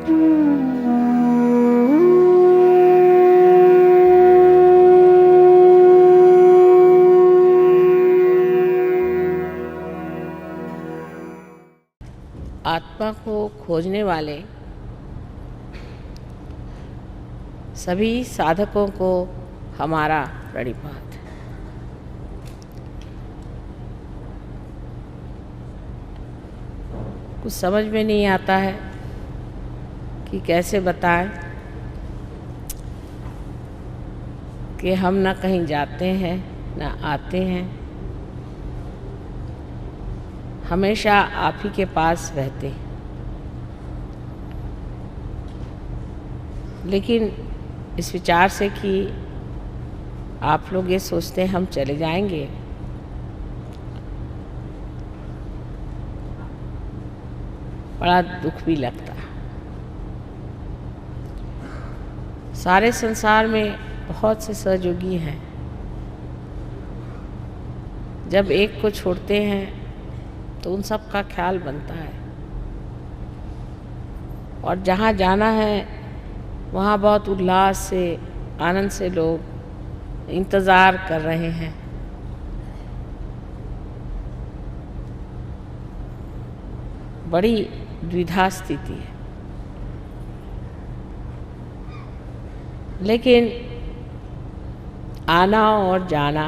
आत्मा को खोजने वाले सभी साधकों को हमारा प्रणिपात। कुछ समझ में नहीं आता है कि कैसे बताएं कि हम ना कहीं जाते हैं ना आते हैं, हमेशा आप ही के पास रहते हैं। लेकिन इस विचार से कि आप लोग ये सोचते हैं हम चले जाएंगे, बड़ा दुख भी लगता है। सारे संसार में बहुत से सहयोगी हैं, जब एक को छोड़ते हैं तो उन सब का ख्याल बनता है, और जहाँ जाना है वहाँ बहुत उल्लास से, आनंद से लोग इंतज़ार कर रहे हैं। बड़ी द्विधा स्थिति है। लेकिन आना और जाना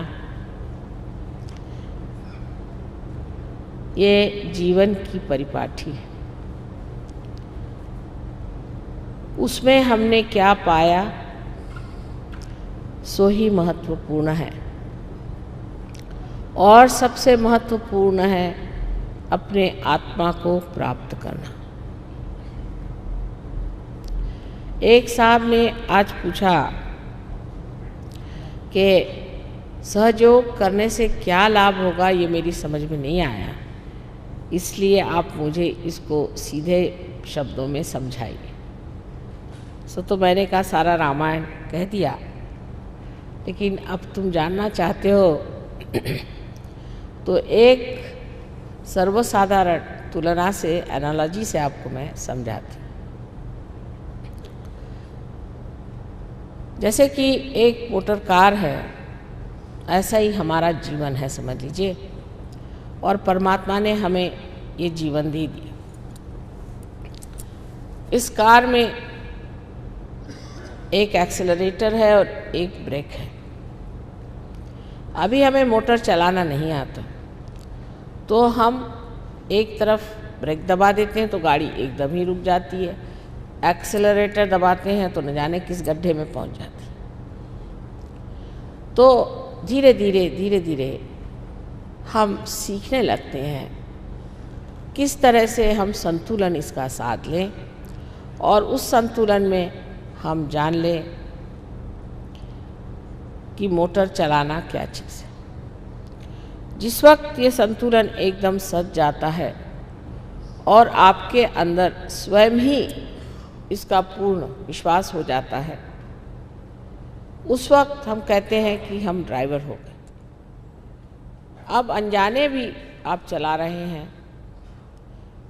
ये जीवन की परिपाटी है। उसमें हमने क्या पाया सो ही महत्वपूर्ण है, और सबसे महत्वपूर्ण है अपने आत्मा को प्राप्त करना। एक साहब ने आज पूछा कि सहयोग करने से क्या लाभ होगा, ये मेरी समझ में नहीं आया, इसलिए आप मुझे इसको सीधे शब्दों में समझाइए। तो मैंने कहा सारा रामायण कह दिया, लेकिन अब तुम जानना चाहते हो तो एक सर्वसाधारण तुलना से, एनालॉजी से आपको मैं समझाती हूँ। जैसे कि एक मोटर कार है, ऐसा ही हमारा जीवन है समझ लीजिए, और परमात्मा ने हमें ये जीवन दे दिया। इस कार में एक एक्सेलरेटर है और एक ब्रेक है। अभी हमें मोटर चलाना नहीं आता, तो हम एक तरफ ब्रेक दबा देते हैं तो गाड़ी एकदम ही रुक जाती है, एक्सेलरेटर दबाते हैं तो न जाने किस गड्ढे में पहुंच जाती है। तो धीरे धीरे हम सीखने लगते हैं किस तरह से हम संतुलन इसका साध लें, और उस संतुलन में हम जान लें कि मोटर चलाना क्या चीज़ है। जिस वक्त ये संतुलन एकदम सज जाता है और आपके अंदर स्वयं ही इसका पूर्ण विश्वास हो जाता है, उस वक्त हम कहते हैं कि हम ड्राइवर हो गए। अब अनजाने भी आप चला रहे हैं,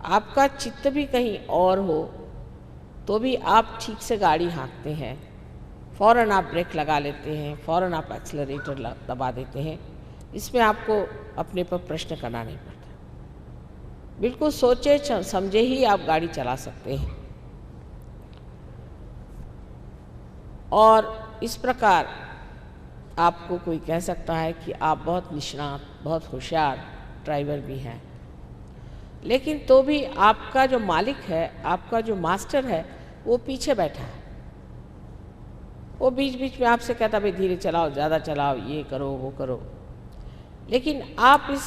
आपका चित्त भी कहीं और हो तो भी आप ठीक से गाड़ी हाँकते हैं, फ़ौरन आप ब्रेक लगा लेते हैं, फ़ौरन आप एक्सेलरेटर दबा देते हैं। इसमें आपको अपने पर प्रश्न करना नहीं पड़ता, बिल्कुल सोचे समझे ही आप गाड़ी चला सकते हैं। और इस प्रकार आपको कोई कह सकता है कि आप बहुत निष्णात, बहुत होशियार ड्राइवर भी हैं, लेकिन तो भी आपका जो मालिक है, आपका जो मास्टर है, वो पीछे बैठा है। वो बीच बीच में आपसे कहता भाई धीरे चलाओ, ज़्यादा चलाओ, ये करो वो करो, लेकिन आप इस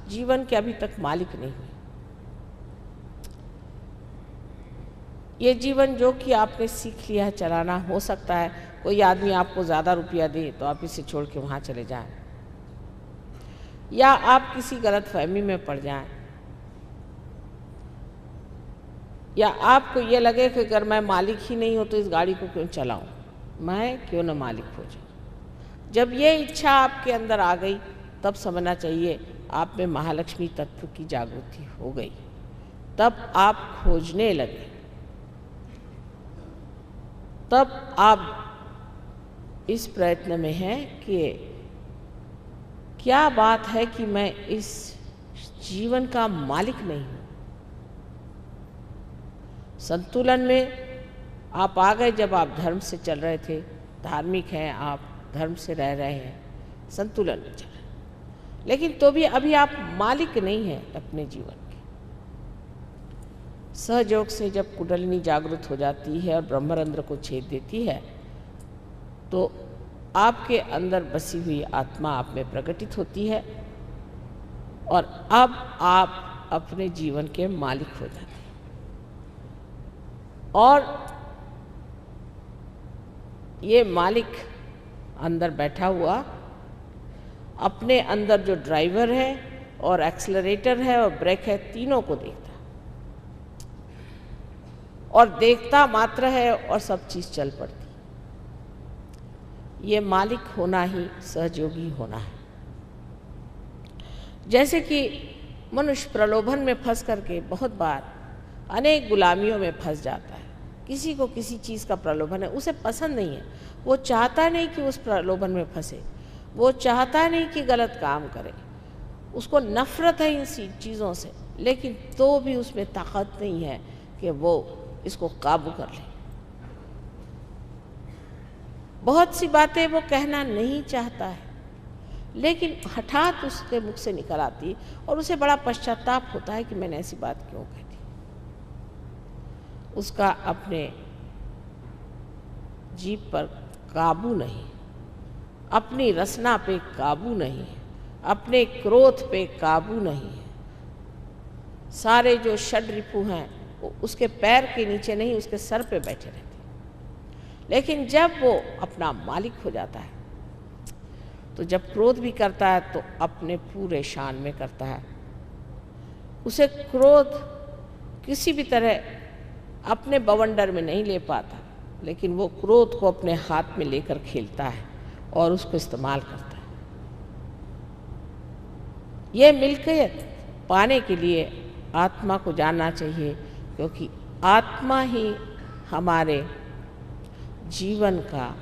जीवन के अभी तक मालिक नहीं हुए। ये जीवन जो कि आपने सीख लिया है चलाना, हो सकता है कोई आदमी आपको ज़्यादा रुपया दे तो आप इसे छोड़ के वहाँ चले जाएं, या आप किसी गलत फहमी में पड़ जाएं, या आपको ये लगे कि अगर मैं मालिक ही नहीं हूँ तो इस गाड़ी को क्यों चलाऊं, मैं क्यों न मालिक हो जाऊँ। जब ये इच्छा आपके अंदर आ गई, तब समझना चाहिए आप में महालक्ष्मी तत्व की जागृति हो गई। तब आप खोजने लगे तब आप इस प्रयत्न में हैं कि क्या बात है कि मैं इस जीवन का मालिक नहीं हूं। संतुलन में आप आ गए जब आप धर्म से चल रहे थे, धार्मिक हैं आप, धर्म से रह रहे हैं, संतुलन में चल रहे हैं, लेकिन तो भी अभी आप मालिक नहीं हैं अपने जीवन के। सहयोग से जब कुंडलिनी जागृत हो जाती है और ब्रह्मरंध्र को छेद देती है तो आपके अंदर बसी हुई आत्मा आप में प्रकटित होती है और अब आप अपने जीवन के मालिक हो जाते हैं। और ये मालिक अंदर बैठा हुआ अपने अंदर जो ड्राइवर है और एक्सेलरेटर है और ब्रेक है, तीनों को देखता है और देखता मात्र है और सब चीज चल पड़ती। ये मालिक होना ही सहयोगी होना है। जैसे कि मनुष्य प्रलोभन में फंस करके बहुत बार अनेक गुलामियों में फंस जाता है। किसी को किसी चीज़ का प्रलोभन है, उसे पसंद नहीं है, वो चाहता नहीं कि उस प्रलोभन में फंसे, वो चाहता नहीं कि गलत काम करे, उसको नफरत है इन चीज़ों से, लेकिन तो भी उसमें ताकत नहीं है कि वो इसको काबू कर ले। बहुत सी बातें वो कहना नहीं चाहता है, लेकिन हठात उसके मुख से निकल आती और उसे बड़ा पश्चाताप होता है कि मैंने ऐसी बात क्यों कह दी। उसका अपने जीभ पर काबू नहीं, अपनी रसना पे काबू नहीं, अपने क्रोध पे काबू नहीं है। सारे जो षड्रिपु हैं वो उसके पैर के नीचे नहीं, उसके सर पे बैठे रहते हैं। लेकिन जब वो अपना मालिक हो जाता है तो जब क्रोध भी करता है तो अपने पूरे शान में करता है। उसे क्रोध किसी भी तरह अपने बवंडर में नहीं ले पाता, लेकिन वो क्रोध को अपने हाथ में लेकर खेलता है और उसको इस्तेमाल करता है। ये मिल्कियत पाने के लिए आत्मा को जानना चाहिए, क्योंकि आत्मा ही हमारे जीवन का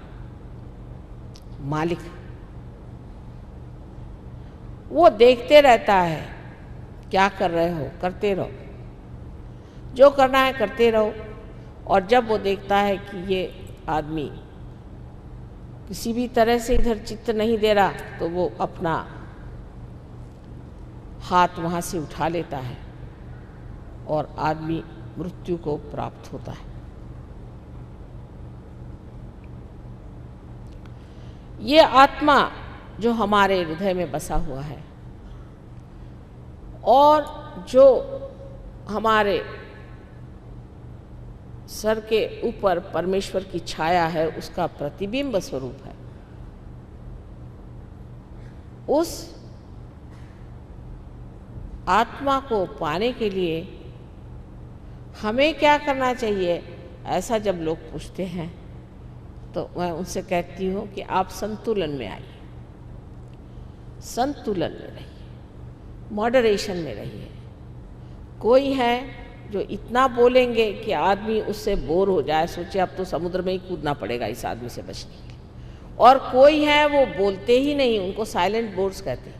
मालिक है। वो देखते रहता है, क्या कर रहे हो करते रहो, जो करना है करते रहो। और जब वो देखता है कि ये आदमी किसी भी तरह से इधर चित्त नहीं दे रहा, तो वो अपना हाथ वहाँ से उठा लेता है और आदमी मृत्यु को प्राप्त होता है। ये आत्मा जो हमारे हृदय में बसा हुआ है और जो हमारे सर के ऊपर परमेश्वर की छाया है, उसका प्रतिबिंब स्वरूप है। उस आत्मा को पाने के लिए हमें क्या करना चाहिए, ऐसा जब लोग पूछते हैं तो मैं उनसे कहती हूँ कि आप संतुलन में आइए, संतुलन में रहिए, मॉडरेशन में रहिए। कोई है जो इतना बोलेंगे कि आदमी उससे बोर हो जाए, सोचे अब तो समुद्र में ही कूदना पड़ेगा इस आदमी से बचने के लिए। और कोई है वो बोलते ही नहीं, उनको साइलेंट बोर्ड्स कहते हैं।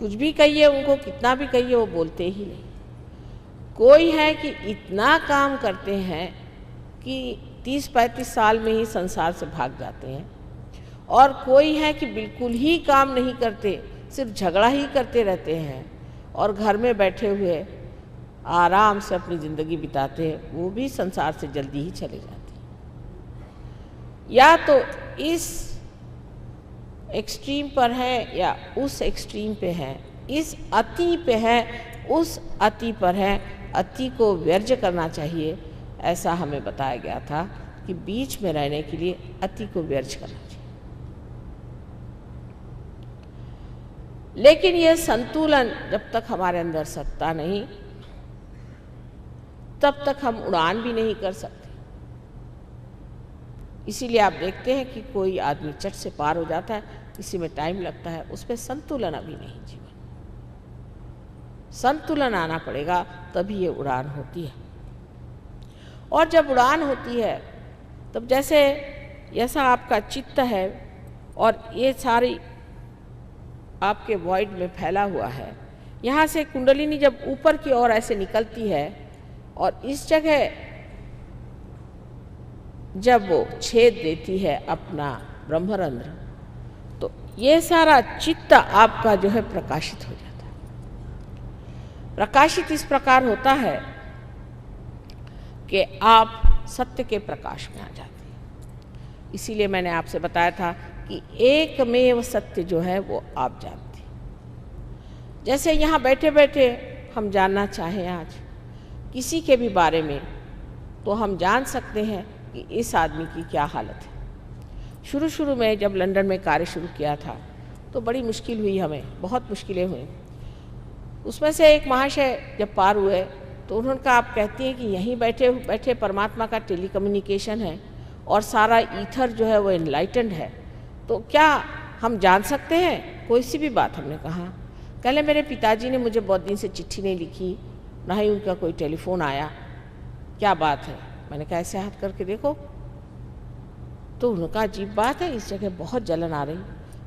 कुछ भी कहिए उनको, कितना भी कहिए, वो बोलते ही नहीं। कोई है कि इतना काम करते हैं कि 30-35 साल में ही संसार से भाग जाते हैं। और कोई है कि बिल्कुल ही काम नहीं करते, सिर्फ झगड़ा ही करते रहते हैं और घर में बैठे हुए आराम से अपनी ज़िंदगी बिताते हैं, वो भी संसार से जल्दी ही चले जाते हैं। या तो इस एक्सट्रीम पर है या उस एक्सट्रीम पे है, इस अति पे है, उस अति पर है। अति को वर्ज्य करना चाहिए, ऐसा हमें बताया गया था कि बीच में रहने के लिए अति को वर्ज्य करना चाहिए। लेकिन यह संतुलन जब तक हमारे अंदर सत्ता नहीं, तब तक हम उड़ान भी नहीं कर सकते। इसीलिए आप देखते हैं कि कोई आदमी चट से पार हो जाता है, किसी में टाइम लगता है, उस पर संतुलन अभी नहीं। जीवन संतुलन आना पड़ेगा, तभी ये उड़ान होती है। और जब उड़ान होती है तब जैसे ऐसा आपका चित्त है और ये सारी आपके वॉइड में फैला हुआ है, यहाँ से कुंडलिनी जब ऊपर की ओर ऐसे निकलती है और इस जगह जब वो छेद देती है अपना ब्रह्मरंध्र, तो ये सारा चित्त आपका जो है प्रकाशित हो जाता है। प्रकाशित इस प्रकार होता है कि आप सत्य के प्रकाश में आ जाते हैं। इसीलिए मैंने आपसे बताया था कि एकमेव सत्य जो है वो आप जानते हैं। जैसे यहाँ बैठे बैठे हम जानना चाहें आज किसी के भी बारे में, तो हम जान सकते हैं कि इस आदमी की क्या हालत है। शुरू शुरू में जब लंदन में कार्य शुरू किया था तो बड़ी मुश्किल हुई, हमें बहुत मुश्किलें हुई। उसमें से एक महाशय जब पार हुए तो उन्होंने कहा, आप कहती हैं कि यहीं बैठे बैठे परमात्मा का टेलीकम्युनिकेशन है और सारा ईथर जो है वो एनलाइटेंड है, तो क्या हम जान सकते हैं कोई सी भी बात? हमने कहा, कहले मेरे पिताजी ने मुझे बहुत दिन से चिट्ठी नहीं लिखी, ना ही उनका कोई टेलीफोन आया, क्या बात है? मैंने कहा ऐसे हाथ करके देखो, तो उनका अजीब बात है, इस जगह बहुत जलन आ रही।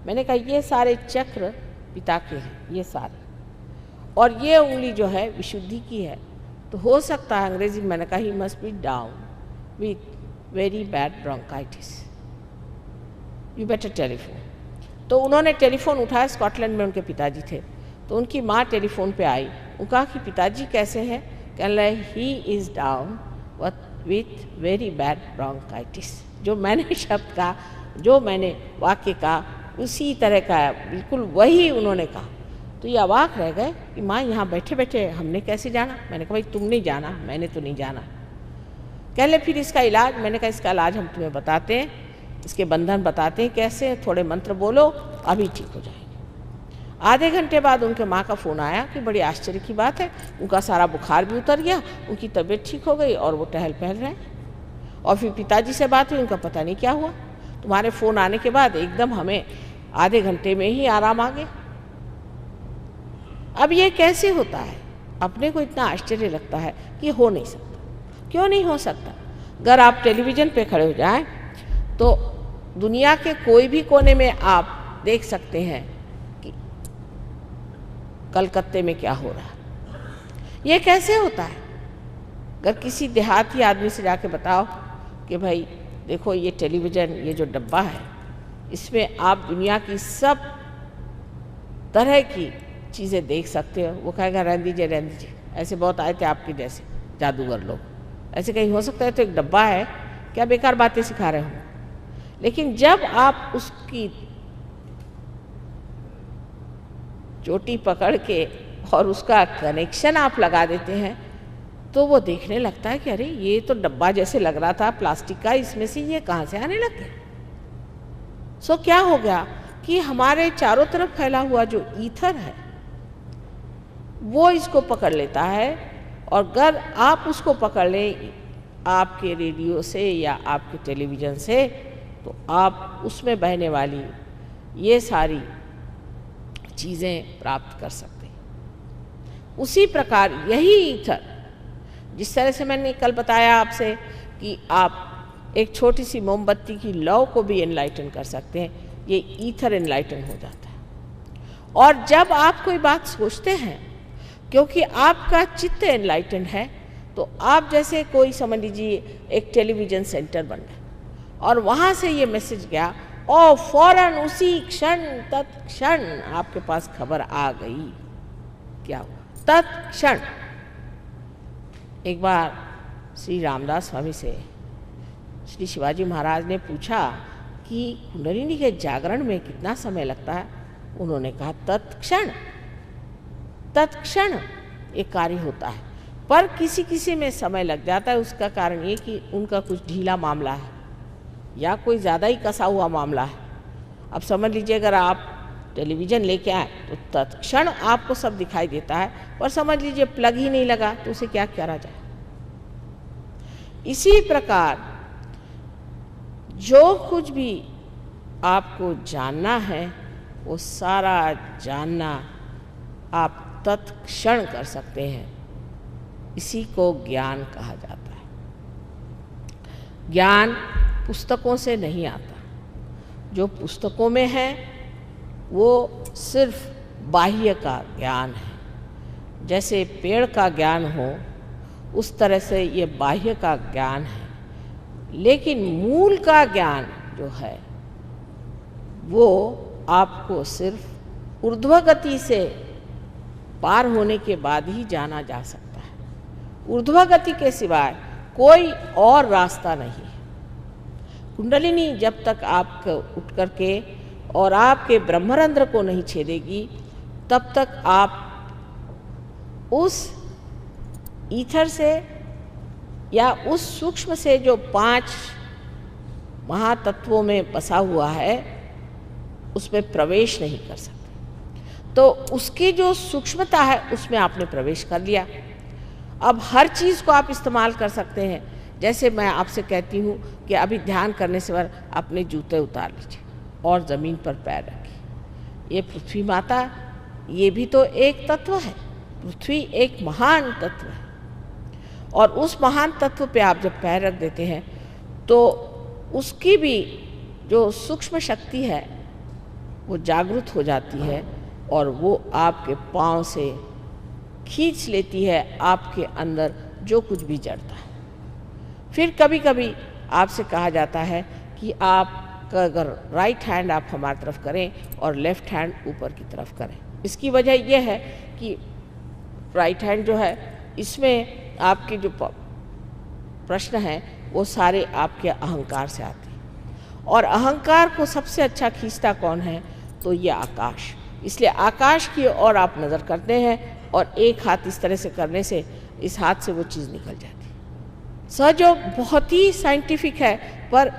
मैंने कहा ये सारे चक्र पिता के हैं, ये सारे, और ये उंगली जो है विशुद्धि की है, तो हो सकता है अंग्रेजी में, मैंने कहा he must be down with very bad bronchitis, you better telephone. तो उन्होंने टेलीफोन उठाया, स्कॉटलैंड में उनके पिताजी थे, तो उनकी माँ टेलीफोन पे आई, उन्होंने कहा कि पिताजी कैसे हैं? कह रहे he is down with very bad bronchitis. जो मैंने शब्द कहा, जो मैंने वाक्य कहा, उसी तरह का है, बिल्कुल वही उन्होंने कहा। तो ये अवाक रह गए कि माँ यहाँ बैठे बैठे हमने कैसे जाना? मैंने कहा भाई तुम नहीं जाना, मैंने तो नहीं जाना। कह ले फिर इसका इलाज? मैंने कहा इसका इलाज हम तुम्हें बताते हैं, इसके बंधन बताते हैं कैसे, थोड़े मंत्र बोलो अभी ठीक हो जाएंगे। आधे घंटे बाद उनके माँ का फ़ोन आया कि बड़ी आश्चर्य की बात है, उनका सारा बुखार भी उतर गया, उनकी तबीयत ठीक हो गई और वो टहल पहल रहे हैं। और फिर पिताजी से बात हुई, उनका पता नहीं क्या हुआ, तुम्हारे फ़ोन आने के बाद एकदम हमें आधे घंटे में ही आराम आ गया। अब ये कैसे होता है? अपने को इतना आश्चर्य लगता है कि हो नहीं सकता। क्यों नहीं हो सकता? अगर आप टेलीविज़न पे खड़े हो जाएं तो दुनिया के कोई भी कोने में आप देख सकते हैं कि कलकत्ते में क्या हो रहा है। ये कैसे होता है? अगर किसी देहाती आदमी से जाके बताओ कि भाई देखो ये टेलीविज़न, ये जो डब्बा है, इसमें आप दुनिया की सब तरह की चीज़ें देख सकते हो, वो कहेगा रहने दीजिए, ऐसे बहुत आए थे आपके जैसे जादूगर लोग, ऐसे कहीं हो सकता है? तो एक डब्बा है, क्या बेकार बातें सिखा रहे हो। लेकिन जब आप उसकी चोटी पकड़ के और उसका कनेक्शन आप लगा देते हैं तो वो देखने लगता है कि अरे ये तो डब्बा जैसे लग रहा था प्लास्टिक का, इसमें से ये कहाँ से आने लग गया। सो क्या हो गया कि हमारे चारों तरफ फैला हुआ जो ईथर है वो इसको पकड़ लेता है, और अगर आप उसको पकड़ लें आपके रेडियो से या आपके टेलीविज़न से, तो आप उसमें बहने वाली ये सारी चीज़ें प्राप्त कर सकते हैं। उसी प्रकार यही ईथर, जिस तरह से मैंने कल बताया आपसे कि आप एक छोटी सी मोमबत्ती की लौ को भी एनलाइटन कर सकते हैं, ये ईथर एनलाइटन हो जाता है। और जब आप कोई बात सोचते हैं, क्योंकि आपका चित्त एनलाइटन है, तो आप जैसे कोई समझ लीजिए एक टेलीविज़न सेंटर बन गया और वहाँ से ये मैसेज गया और फौरन उसी क्षण तत्क्षण आपके पास खबर आ गई। क्या हुआ? तत्क्षण। एक बार श्री रामदास स्वामी से श्री शिवाजी महाराज ने पूछा कि कुंडलिनी के जागरण में कितना समय लगता है? उन्होंने कहा तत्क्षण। तत्क्षण एक कार्य होता है, पर किसी किसी में समय लग जाता है। उसका कारण ये कि उनका कुछ ढीला मामला है या कोई ज़्यादा ही कसा हुआ मामला है। अब समझ लीजिए अगर आप टेलीविज़न लेके आए तो तत्क्षण आपको सब दिखाई देता है, और समझ लीजिए प्लग ही नहीं लगा तो उसे क्या करा जाए। इसी प्रकार जो कुछ भी आपको जानना है वो सारा जानना आप तत्क्षण कर सकते हैं। इसी को ज्ञान कहा जाता है। ज्ञान पुस्तकों से नहीं आता। जो पुस्तकों में है वो सिर्फ बाह्य का ज्ञान है। जैसे पेड़ का ज्ञान हो उस तरह से ये बाह्य का ज्ञान है, लेकिन मूल का ज्ञान जो है वो आपको सिर्फ ऊर्ध्व गति से पार होने के बाद ही जाना जा सकता है। ऊर्ध्व गति के सिवाय कोई और रास्ता नहीं है। कुंडलिनी जब तक आप उठ करके और आपके ब्रह्मरंध्र को नहीं छेदेगी तब तक आप उस ईथर से या उस सूक्ष्म से जो 5 महातत्वों में बसा हुआ है उसमें प्रवेश नहीं कर सकते। तो उसकी जो सूक्ष्मता है उसमें आपने प्रवेश कर लिया। अब हर चीज़ को आप इस्तेमाल कर सकते हैं। जैसे मैं आपसे कहती हूँ कि अभी ध्यान करने से बाद अपने जूते उतार लीजिए और ज़मीन पर पैर रखिए। ये पृथ्वी माता, ये भी तो एक तत्व है। पृथ्वी एक महान तत्व है और उस महान तत्व पे आप जब पैर रख देते हैं तो उसकी भी जो सूक्ष्म शक्ति है वो जागृत हो जाती है और वो आपके पाँव से खींच लेती है आपके अंदर जो कुछ भी जड़ता है। फिर कभी कभी आपसे कहा जाता है कि आप अगर राइट हैंड आप हमारी तरफ करें और लेफ्ट हैंड ऊपर की तरफ करें। इसकी वजह यह है कि राइट हैंड जो है इसमें आपके जो प्रश्न हैं वो सारे आपके अहंकार से आते हैं और अहंकार को सबसे अच्छा खींचता कौन है? तो ये आकाश। इसलिए आकाश की ओर आप नज़र करते हैं और एक हाथ इस तरह से करने से इस हाथ से वो चीज़ निकल जाती है। सहयोग बहुत ही साइंटिफिक है पर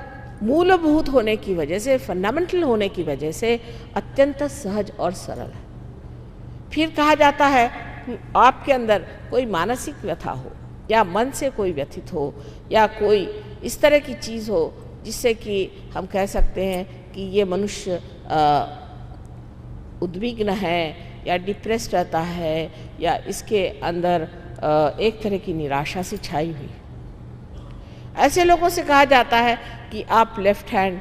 मूलभूत होने की वजह से, फंडामेंटल होने की वजह से अत्यंत सहज और सरल है। फिर कहा जाता है कि आपके अंदर कोई मानसिक व्यथा हो या मन से कोई व्यथित हो या कोई इस तरह की चीज़ हो जिससे कि हम कह सकते हैं कि ये मनुष्य उद्विग्न है या डिप्रेस्ड रहता है या इसके अंदर एक तरह की निराशा से छाई हुई। ऐसे लोगों से कहा जाता है कि आप लेफ्ट हैंड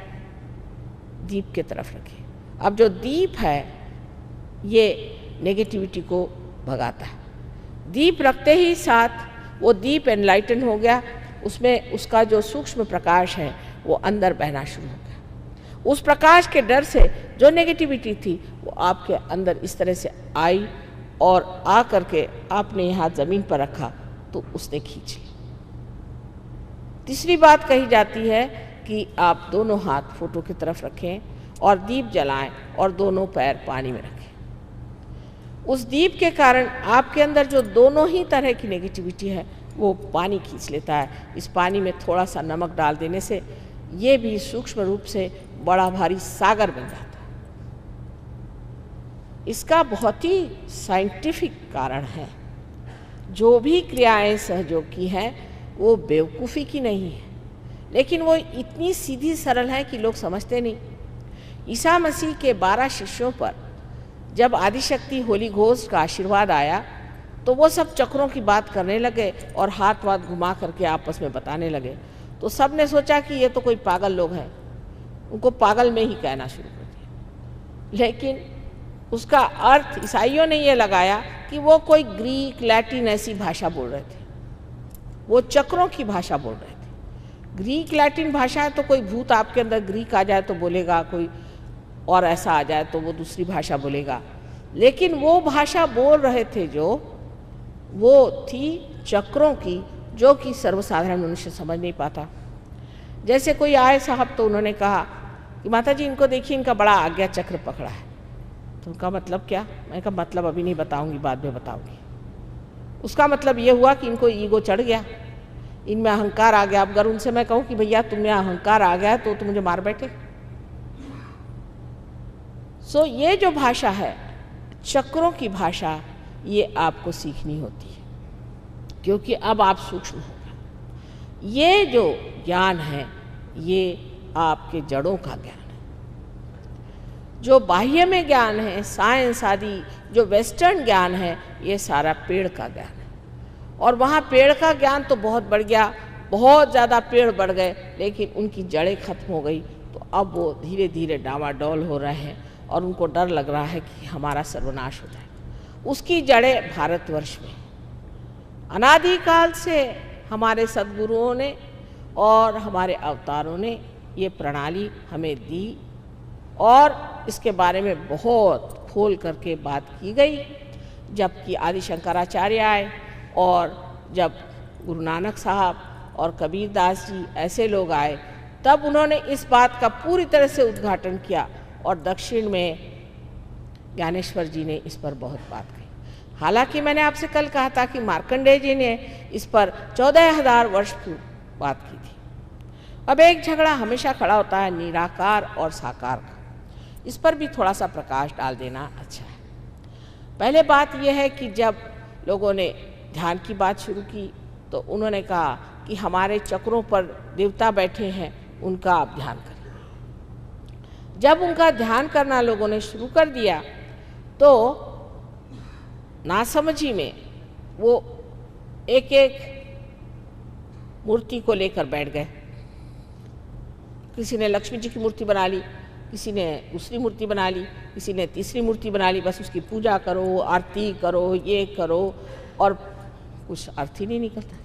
दीप के तरफ रखिए। अब जो दीप है ये नेगेटिविटी को भगाता है। दीप रखते ही साथ वो दीप एनलाइटन हो गया, उसमें उसका जो सूक्ष्म प्रकाश है वो अंदर बहना शुरू हो गया। उस प्रकाश के डर से जो नेगेटिविटी थी वो आपके अंदर इस तरह से आई और आ करके आपने यहाँ ज़मीन पर रखा तो उसने खींच ली। तीसरी बात कही जाती है कि आप दोनों हाथ फोटो की तरफ रखें और दीप जलाएं और दोनों पैर पानी में रखें। उस दीप के कारण आपके अंदर जो दोनों ही तरह की नेगेटिविटी है वो पानी खींच लेता है। इस पानी में थोड़ा सा नमक डाल देने से ये भी सूक्ष्म रूप से बड़ा भारी सागर बन जाता है। इसका बहुत ही साइंटिफिक कारण है। जो भी क्रियाएं सहयोग की हैं वो बेवकूफ़ी की नहीं है, लेकिन वो इतनी सीधी सरल है कि लोग समझते नहीं। ईसा मसीह के 12 शिष्यों पर जब आदिशक्ति होली घोस्ट का आशीर्वाद आया तो वो सब चक्रों की बात करने लगे और हाथ वाथ घुमा करके आपस में बताने लगे। तो सब ने सोचा कि ये तो कोई पागल लोग हैं, उनको पागल में ही कहना शुरू कर दिया। लेकिन उसका अर्थ ईसाइयों ने ये लगाया कि वो कोई ग्रीक लैटिन ऐसी भाषा बोल रहे थे, वो चक्रों की भाषा बोल रहे थे। ग्रीक लैटिन भाषा है तो कोई भूत आपके अंदर ग्रीक आ जाए तो बोलेगा, कोई और ऐसा आ जाए तो वो दूसरी भाषा बोलेगा। लेकिन वो भाषा बोल रहे थे जो वो थी चक्रों की, जो कि सर्वसाधारण मनुष्य समझ नहीं पाता। जैसे कोई आए साहब तो उन्होंने कहा कि माता जी इनको देखिए, इनका बड़ा आज्ञा चक्र पकड़ा है। तो उनका मतलब क्या? मैं कहा मतलब अभी नहीं बताऊंगी, बाद में बताऊंगी। उसका मतलब ये हुआ कि इनको ईगो चढ़ गया, इनमें अहंकार आ गया। अब अगर उनसे मैं कहूँ कि भैया तुम्हें अहंकार आ गया तो मुझे मार बैठे। सो ये जो भाषा है, चक्रों की भाषा, ये आपको सीखनी होती है क्योंकि अब आप सूक्ष्म हो गए। ये जो ज्ञान है ये आपके जड़ों का ज्ञान है। जो बाह्य में ज्ञान है, साइंस आदि जो वेस्टर्न ज्ञान है, ये सारा पेड़ का ज्ञान है। और वहाँ पेड़ का ज्ञान तो बहुत बढ़ गया, बहुत ज़्यादा पेड़ बढ़ गए लेकिन उनकी जड़ें खत्म हो गई, तो अब वो धीरे धीरे डामाडोल हो रहे हैं और उनको डर लग रहा है कि हमारा सर्वनाश हो जाए। उसकी जड़ें भारतवर्ष में अनादिकाल से हमारे सद्गुरुओं ने और हमारे अवतारों ने ये प्रणाली हमें दी और इसके बारे में बहुत खोल करके बात की गई। जबकि आदि शंकराचार्य आए और जब गुरु नानक साहब और कबीर दास जी ऐसे लोग आए, तब उन्होंने इस बात का पूरी तरह से उद्घाटन किया और दक्षिण में ज्ञानेश्वर जी ने इस पर बहुत बात कही। हालांकि मैंने आपसे कल कहा था कि मार्कंडेय जी ने इस पर 14,000 वर्ष पूर्व बात की थी। अब एक झगड़ा हमेशा खड़ा होता है निराकार और साकार का, इस पर भी थोड़ा सा प्रकाश डाल देना अच्छा है। पहले बात यह है कि जब लोगों ने ध्यान की बात शुरू की तो उन्होंने कहा कि हमारे चक्रों पर देवता बैठे हैं, उनका आप ध्यान करें। जब उनका ध्यान करना लोगों ने शुरू कर दिया तो नासमझी में वो एक एक मूर्ति को लेकर बैठ गए। किसी ने लक्ष्मी जी की मूर्ति बना ली, किसी ने दूसरी मूर्ति बना ली, किसी ने तीसरी मूर्ति बना ली। बस उसकी पूजा करो, आरती करो, ये करो, और कुछ अर्थ ही नहीं निकलता।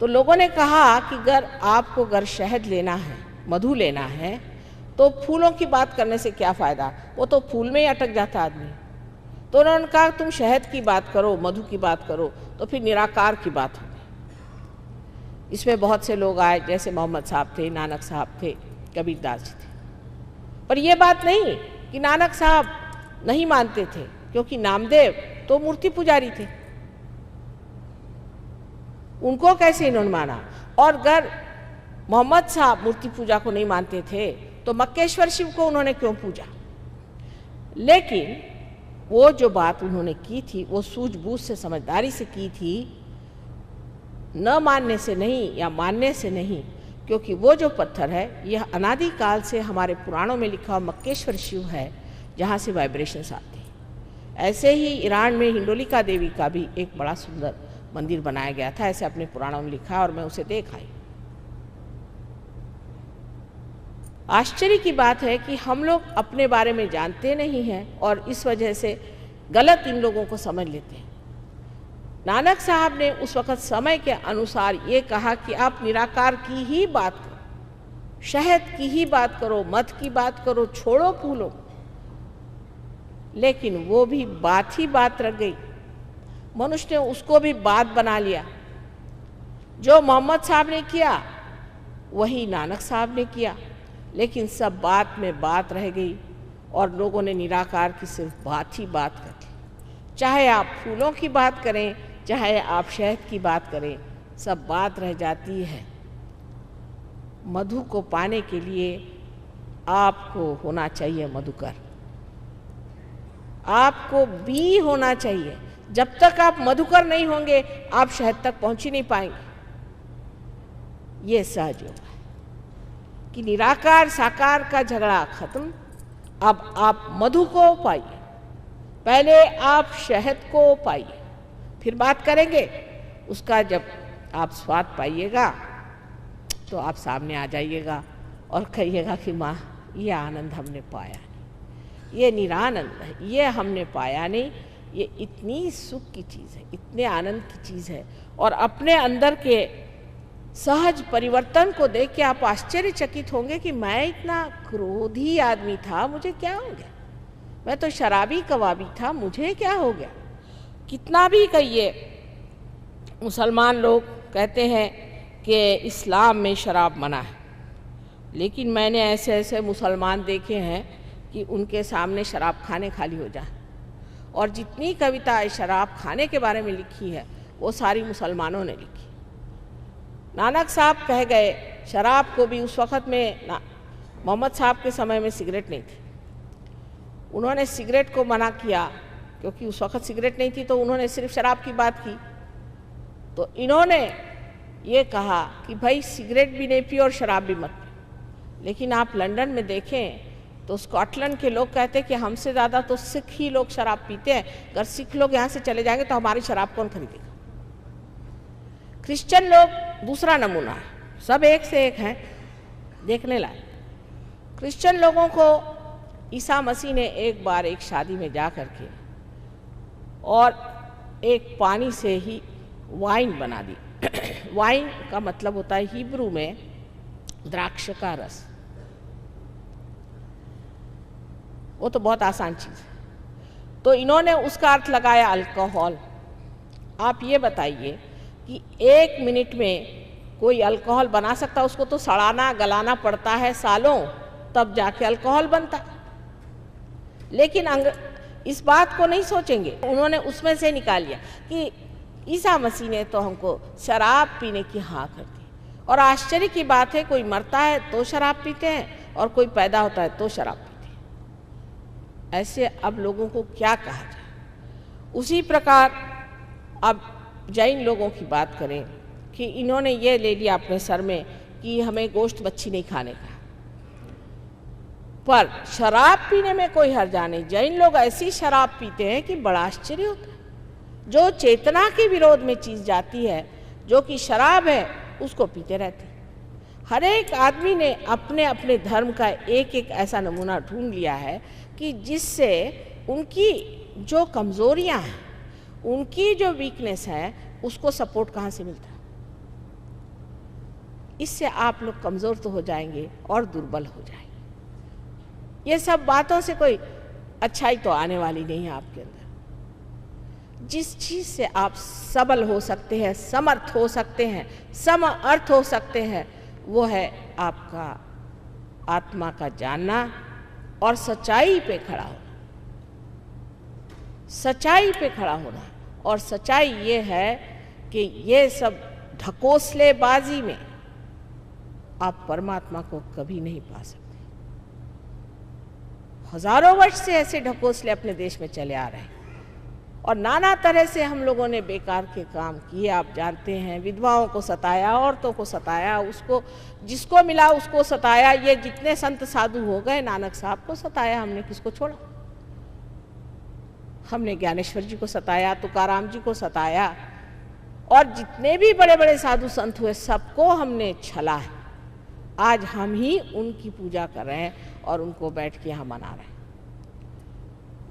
तो लोगों ने कहा कि अगर शहद लेना है, मधु लेना है, तो फूलों की बात करने से क्या फ़ायदा, वो तो फूल में ही अटक जाता आदमी। तो उन्होंने कहा तुम शहद की बात करो, मधु की बात करो, तो फिर निराकार की बात होगी। इसमें बहुत से लोग आए, जैसे मोहम्मद साहब थे, नानक साहब थे, कबीर दास जी थे। पर यह बात नहीं कि नानक साहब नहीं मानते थे, क्योंकि नामदेव तो मूर्ति पुजारी थे, उनको कैसे इन्होंने माना। और अगर मोहम्मद साहब मूर्ति पूजा को नहीं मानते थे तो मक्केश्वर शिव को उन्होंने क्यों पूजा। लेकिन वो जो बात उन्होंने की थी वो सूझबूझ से, समझदारी से की थी, न मानने से नहीं या मानने से नहीं। क्योंकि वो जो पत्थर है यह अनादिकाल से हमारे पुराणों में लिखा मक्केश्वर शिव है, जहाँ से वाइब्रेशंस आती हैं। ऐसे ही ईरान में हिंडोलिका देवी का भी एक बड़ा सुंदर मंदिर बनाया गया था, ऐसे अपने पुराणों में लिखा और मैं उसे देख आई। आश्चर्य की बात है कि हम लोग अपने बारे में जानते नहीं हैं और इस वजह से गलत इन लोगों को समझ लेते हैं। नानक साहब ने उस वक़्त समय के अनुसार ये कहा कि आप निराकार की ही बात करो, शहद की ही बात करो, मध की बात करो, छोड़ो फूलों। लेकिन वो भी बात ही बात रह गई, मनुष्य ने उसको भी बात बना लिया। जो मोहम्मद साहब ने किया वही नानक साहब ने किया, लेकिन सब बात में बात रह गई और लोगों ने निराकार की सिर्फ बात ही बात कर दी। चाहे आप फूलों की बात करें, चाहे आप शहद की बात करें, सब बात रह जाती है। मधु को पाने के लिए आपको होना चाहिए मधुकर, आपको बी होना चाहिए। जब तक आप मधुकर नहीं होंगे आप शहद तक पहुंच ही नहीं पाएंगे। ये सहज योग है कि निराकार साकार का झगड़ा खत्म। अब आप मधु को पाइए, पहले आप शहद को पाइए, फिर बात करेंगे। उसका जब आप स्वाद पाइएगा तो आप सामने आ जाइएगा और कहिएगा कि माँ ये आनंद हमने पाया नहीं, ये निरानंद है, ये हमने पाया नहीं। ये इतनी सुख की चीज़ है, इतने आनंद की चीज़ है। और अपने अंदर के सहज परिवर्तन को देख के आप आश्चर्यचकित होंगे कि मैं इतना क्रोधी आदमी था, मुझे क्या हो गया। मैं तो शराबी कबाबी था, मुझे क्या हो गया। कितना भी कहिए, मुसलमान लोग कहते हैं कि इस्लाम में शराब मना है, लेकिन मैंने ऐसे ऐसे मुसलमान देखे हैं कि उनके सामने शराब खाने खाली हो जाए। और जितनी कविता शराब खाने के बारे में लिखी है वो सारी मुसलमानों ने लिखी। नानक साहब कह गए शराब को भी, उस वक़्त में मोहम्मद साहब के समय में सिगरेट नहीं थी, उन्होंने सिगरेट को मना किया क्योंकि उस वक़्त सिगरेट नहीं थी, तो उन्होंने सिर्फ शराब की बात की। तो इन्होंने ये कहा कि भाई सिगरेट भी नहीं पी और शराब भी मत पी। लेकिन आप लंदन में देखें तो स्कॉटलैंड के लोग कहते हैं कि हमसे ज़्यादा तो सिख ही लोग शराब पीते हैं, अगर सिख लोग यहाँ से चले जाएंगे तो हमारी शराब कौन खरीदेगा। क्रिश्चियन लोग दूसरा नमूना है, सब एक से एक हैं, देखने लायक। क्रिश्चियन लोगों को ईसा मसीह ने एक बार एक शादी में जा कर के और एक पानी से ही वाइन बना दी। वाइन का मतलब होता है हिब्रू में द्राक्ष का रस। वो तो बहुत आसान चीज़ है। तो इन्होंने उसका अर्थ लगाया अल्कोहल। आप ये बताइए कि 1 मिनट में कोई अल्कोहल बना सकता? उसको तो सड़ाना गलाना पड़ता है सालों, तब जाके अल्कोहल बनता। लेकिन इस बात को नहीं सोचेंगे, उन्होंने उसमें से निकाल लिया कि ईसा मसीह ने तो हमको शराब पीने की हाँ कर दी। और आश्चर्य की बात है, कोई मरता है तो शराब पीते हैं और कोई पैदा होता है तो शराब पीते हैं। ऐसे अब लोगों को क्या कहा जाए? उसी प्रकार अब जैन लोगों की बात करें कि इन्होंने ये ले लिया अपने सर में कि हमें गोश्त मच्छी नहीं खाने का, पर शराब पीने में कोई हर्जा नहीं। जैन लोग ऐसी शराब पीते हैं कि बड़ा आश्चर्य होता है। जो चेतना के विरोध में चीज़ जाती है, जो कि शराब है, उसको पीते रहते हैं। हर एक आदमी ने अपने अपने धर्म का एक एक ऐसा नमूना ढूंढ लिया है कि जिससे उनकी जो कमज़ोरियां हैं, उनकी जो वीकनेस है, उसको सपोर्ट कहाँ से मिलता है? इससे आप लोग कमज़ोर तो हो जाएंगे और दुर्बल हो जाएंगे। ये सब बातों से कोई अच्छाई तो आने वाली नहीं है आपके अंदर। जिस चीज़ से आप सबल हो सकते हैं, समर्थ हो सकते हैं, सम अर्थ हो सकते हैं, वो है आपका आत्मा का जानना और सच्चाई पे खड़ा होना। सच्चाई पे खड़ा होना। और सच्चाई ये है कि ये सब ढकोसलेबाजी में आप परमात्मा को कभी नहीं पा सकते। हजारों वर्ष से ऐसे ढकोसले अपने देश में चले आ रहे हैं और नाना तरह से हम लोगों ने बेकार के काम किए। आप जानते हैं, विधवाओं को सताया, औरतों को सताया, उसको जिसको मिला उसको सताया। ये जितने संत साधु हो गए, नानक साहब को सताया, हमने किसको छोड़ा? हमने ज्ञानेश्वर जी को सताया, तुकाराम जी को सताया, और जितने भी बड़े बड़े साधु संत हुए सबको हमने छला है। आज हम ही उनकी पूजा कर रहे हैं और उनको बैठ के यहाँ मना रहे हैं।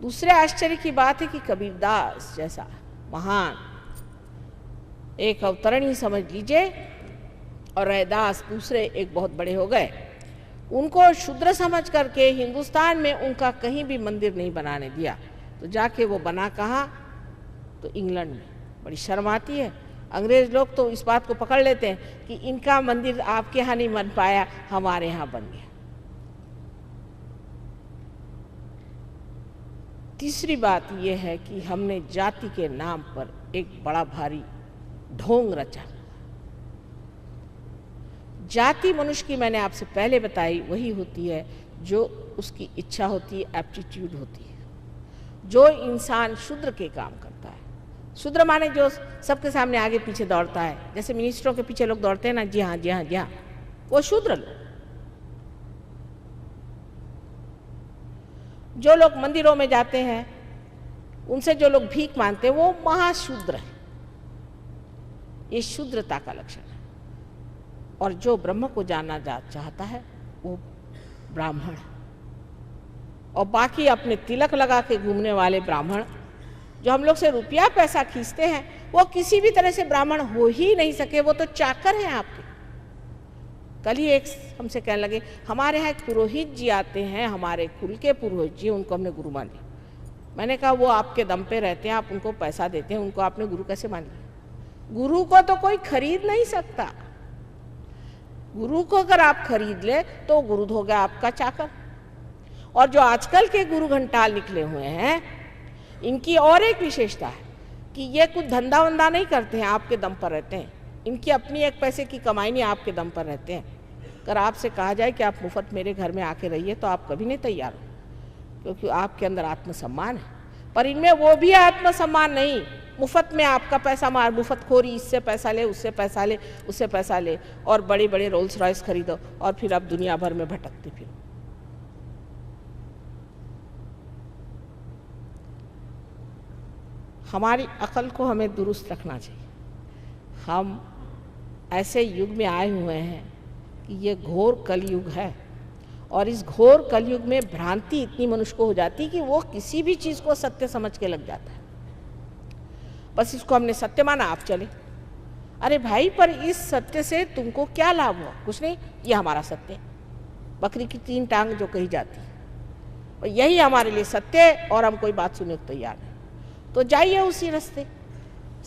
दूसरे आश्चर्य की बात है कि कबीरदास जैसा महान एक अवतरणी समझ लीजिए, और रैदास दूसरे एक बहुत बड़े हो गए। उनको शूद्र समझ करके हिंदुस्तान में उनका कहीं भी मंदिर नहीं बनाने दिया। तो जाके वो बना कहाँ? तो इंग्लैंड में। बड़ी शर्म आती है। अंग्रेज लोग तो इस बात को पकड़ लेते हैं कि इनका मंदिर आपके यहाँ नहीं बन पाया, हमारे यहाँ बन गया। तीसरी बात यह है कि हमने जाति के नाम पर एक बड़ा भारी ढोंग रचा। जाति मनुष्य की, मैंने आपसे पहले बताई, वही होती है जो उसकी इच्छा होती है, एप्टीट्यूड होती है। जो इंसान शूद्र के काम करता है, शूद्र माने जो सबके सामने आगे पीछे दौड़ता है, जैसे मिनिस्टरों के पीछे लोग दौड़ते हैं ना, जी हाँ जी हाँ जी हाँ, वो शूद्र लोग। जो लोग मंदिरों में जाते हैं, उनसे जो लोग भीख मांगते हैं, वो महाशूद्र है। ये शूद्रता का लक्षण है। और जो ब्रह्म को जानना चाहता है वो ब्राह्मण है। और बाकी अपने तिलक लगा के घूमने वाले ब्राह्मण, जो हम लोग से रुपया पैसा खींचते हैं, वो किसी भी तरह से ब्राह्मण हो ही नहीं सके। वो तो चाकर हैं आपके। कल ही एक हमसे कहने लगे, हमारे यहाँ एक पुरोहित जी आते हैं, हमारे कुल के पुरोहित जी, उनको हमने गुरु मान लिया। मैंने कहा वो आपके दम पे रहते हैं, आप उनको पैसा देते हैं, उनको आपने गुरु कैसे मान लिया? गुरु को तो कोई खरीद नहीं सकता। गुरु को अगर आप खरीद ले तो गुरु हो गया आपका चाकर। और जो आजकल के गुरु घंटाल निकले हुए हैं, इनकी और एक विशेषता है कि ये कुछ धंधा वंदा नहीं करते हैं, आपके दम पर रहते हैं। इनकी अपनी एक पैसे की कमाई नहीं, आपके दम पर रहते हैं। अगर आपसे कहा जाए कि आप मुफ्त मेरे घर में आके रहिए, तो आप कभी नहीं तैयार हो, क्योंकि आपके अंदर आत्मसम्मान है। पर इनमें वो भी आत्मसम्मान नहीं। मुफ्त में आपका पैसा मार, मुफ्तखोरी, इससे पैसा ले, उससे पैसा ले, उससे पैसा ले, और बड़े बड़े रोल्स रॉयस खरीदो, और फिर आप दुनिया भर में भटकते फिरो। हमारी अकल को हमें दुरुस्त रखना चाहिए। हम ऐसे युग में आए हुए हैं कि ये घोर कलयुग है, और इस घोर कलयुग में भ्रांति इतनी मनुष्य को हो जाती है कि वो किसी भी चीज़ को सत्य समझ के लग जाता है। बस इसको हमने सत्य माना, आप चले। अरे भाई, पर इस सत्य से तुमको क्या लाभ हुआ? कुछ नहीं, ये हमारा सत्य है। बकरी की 3 टांग जो कही जाती है, और यही हमारे लिए सत्य है, और हम कोई बात सुनने को तैयार हैं। तो जाइए उसी रास्ते।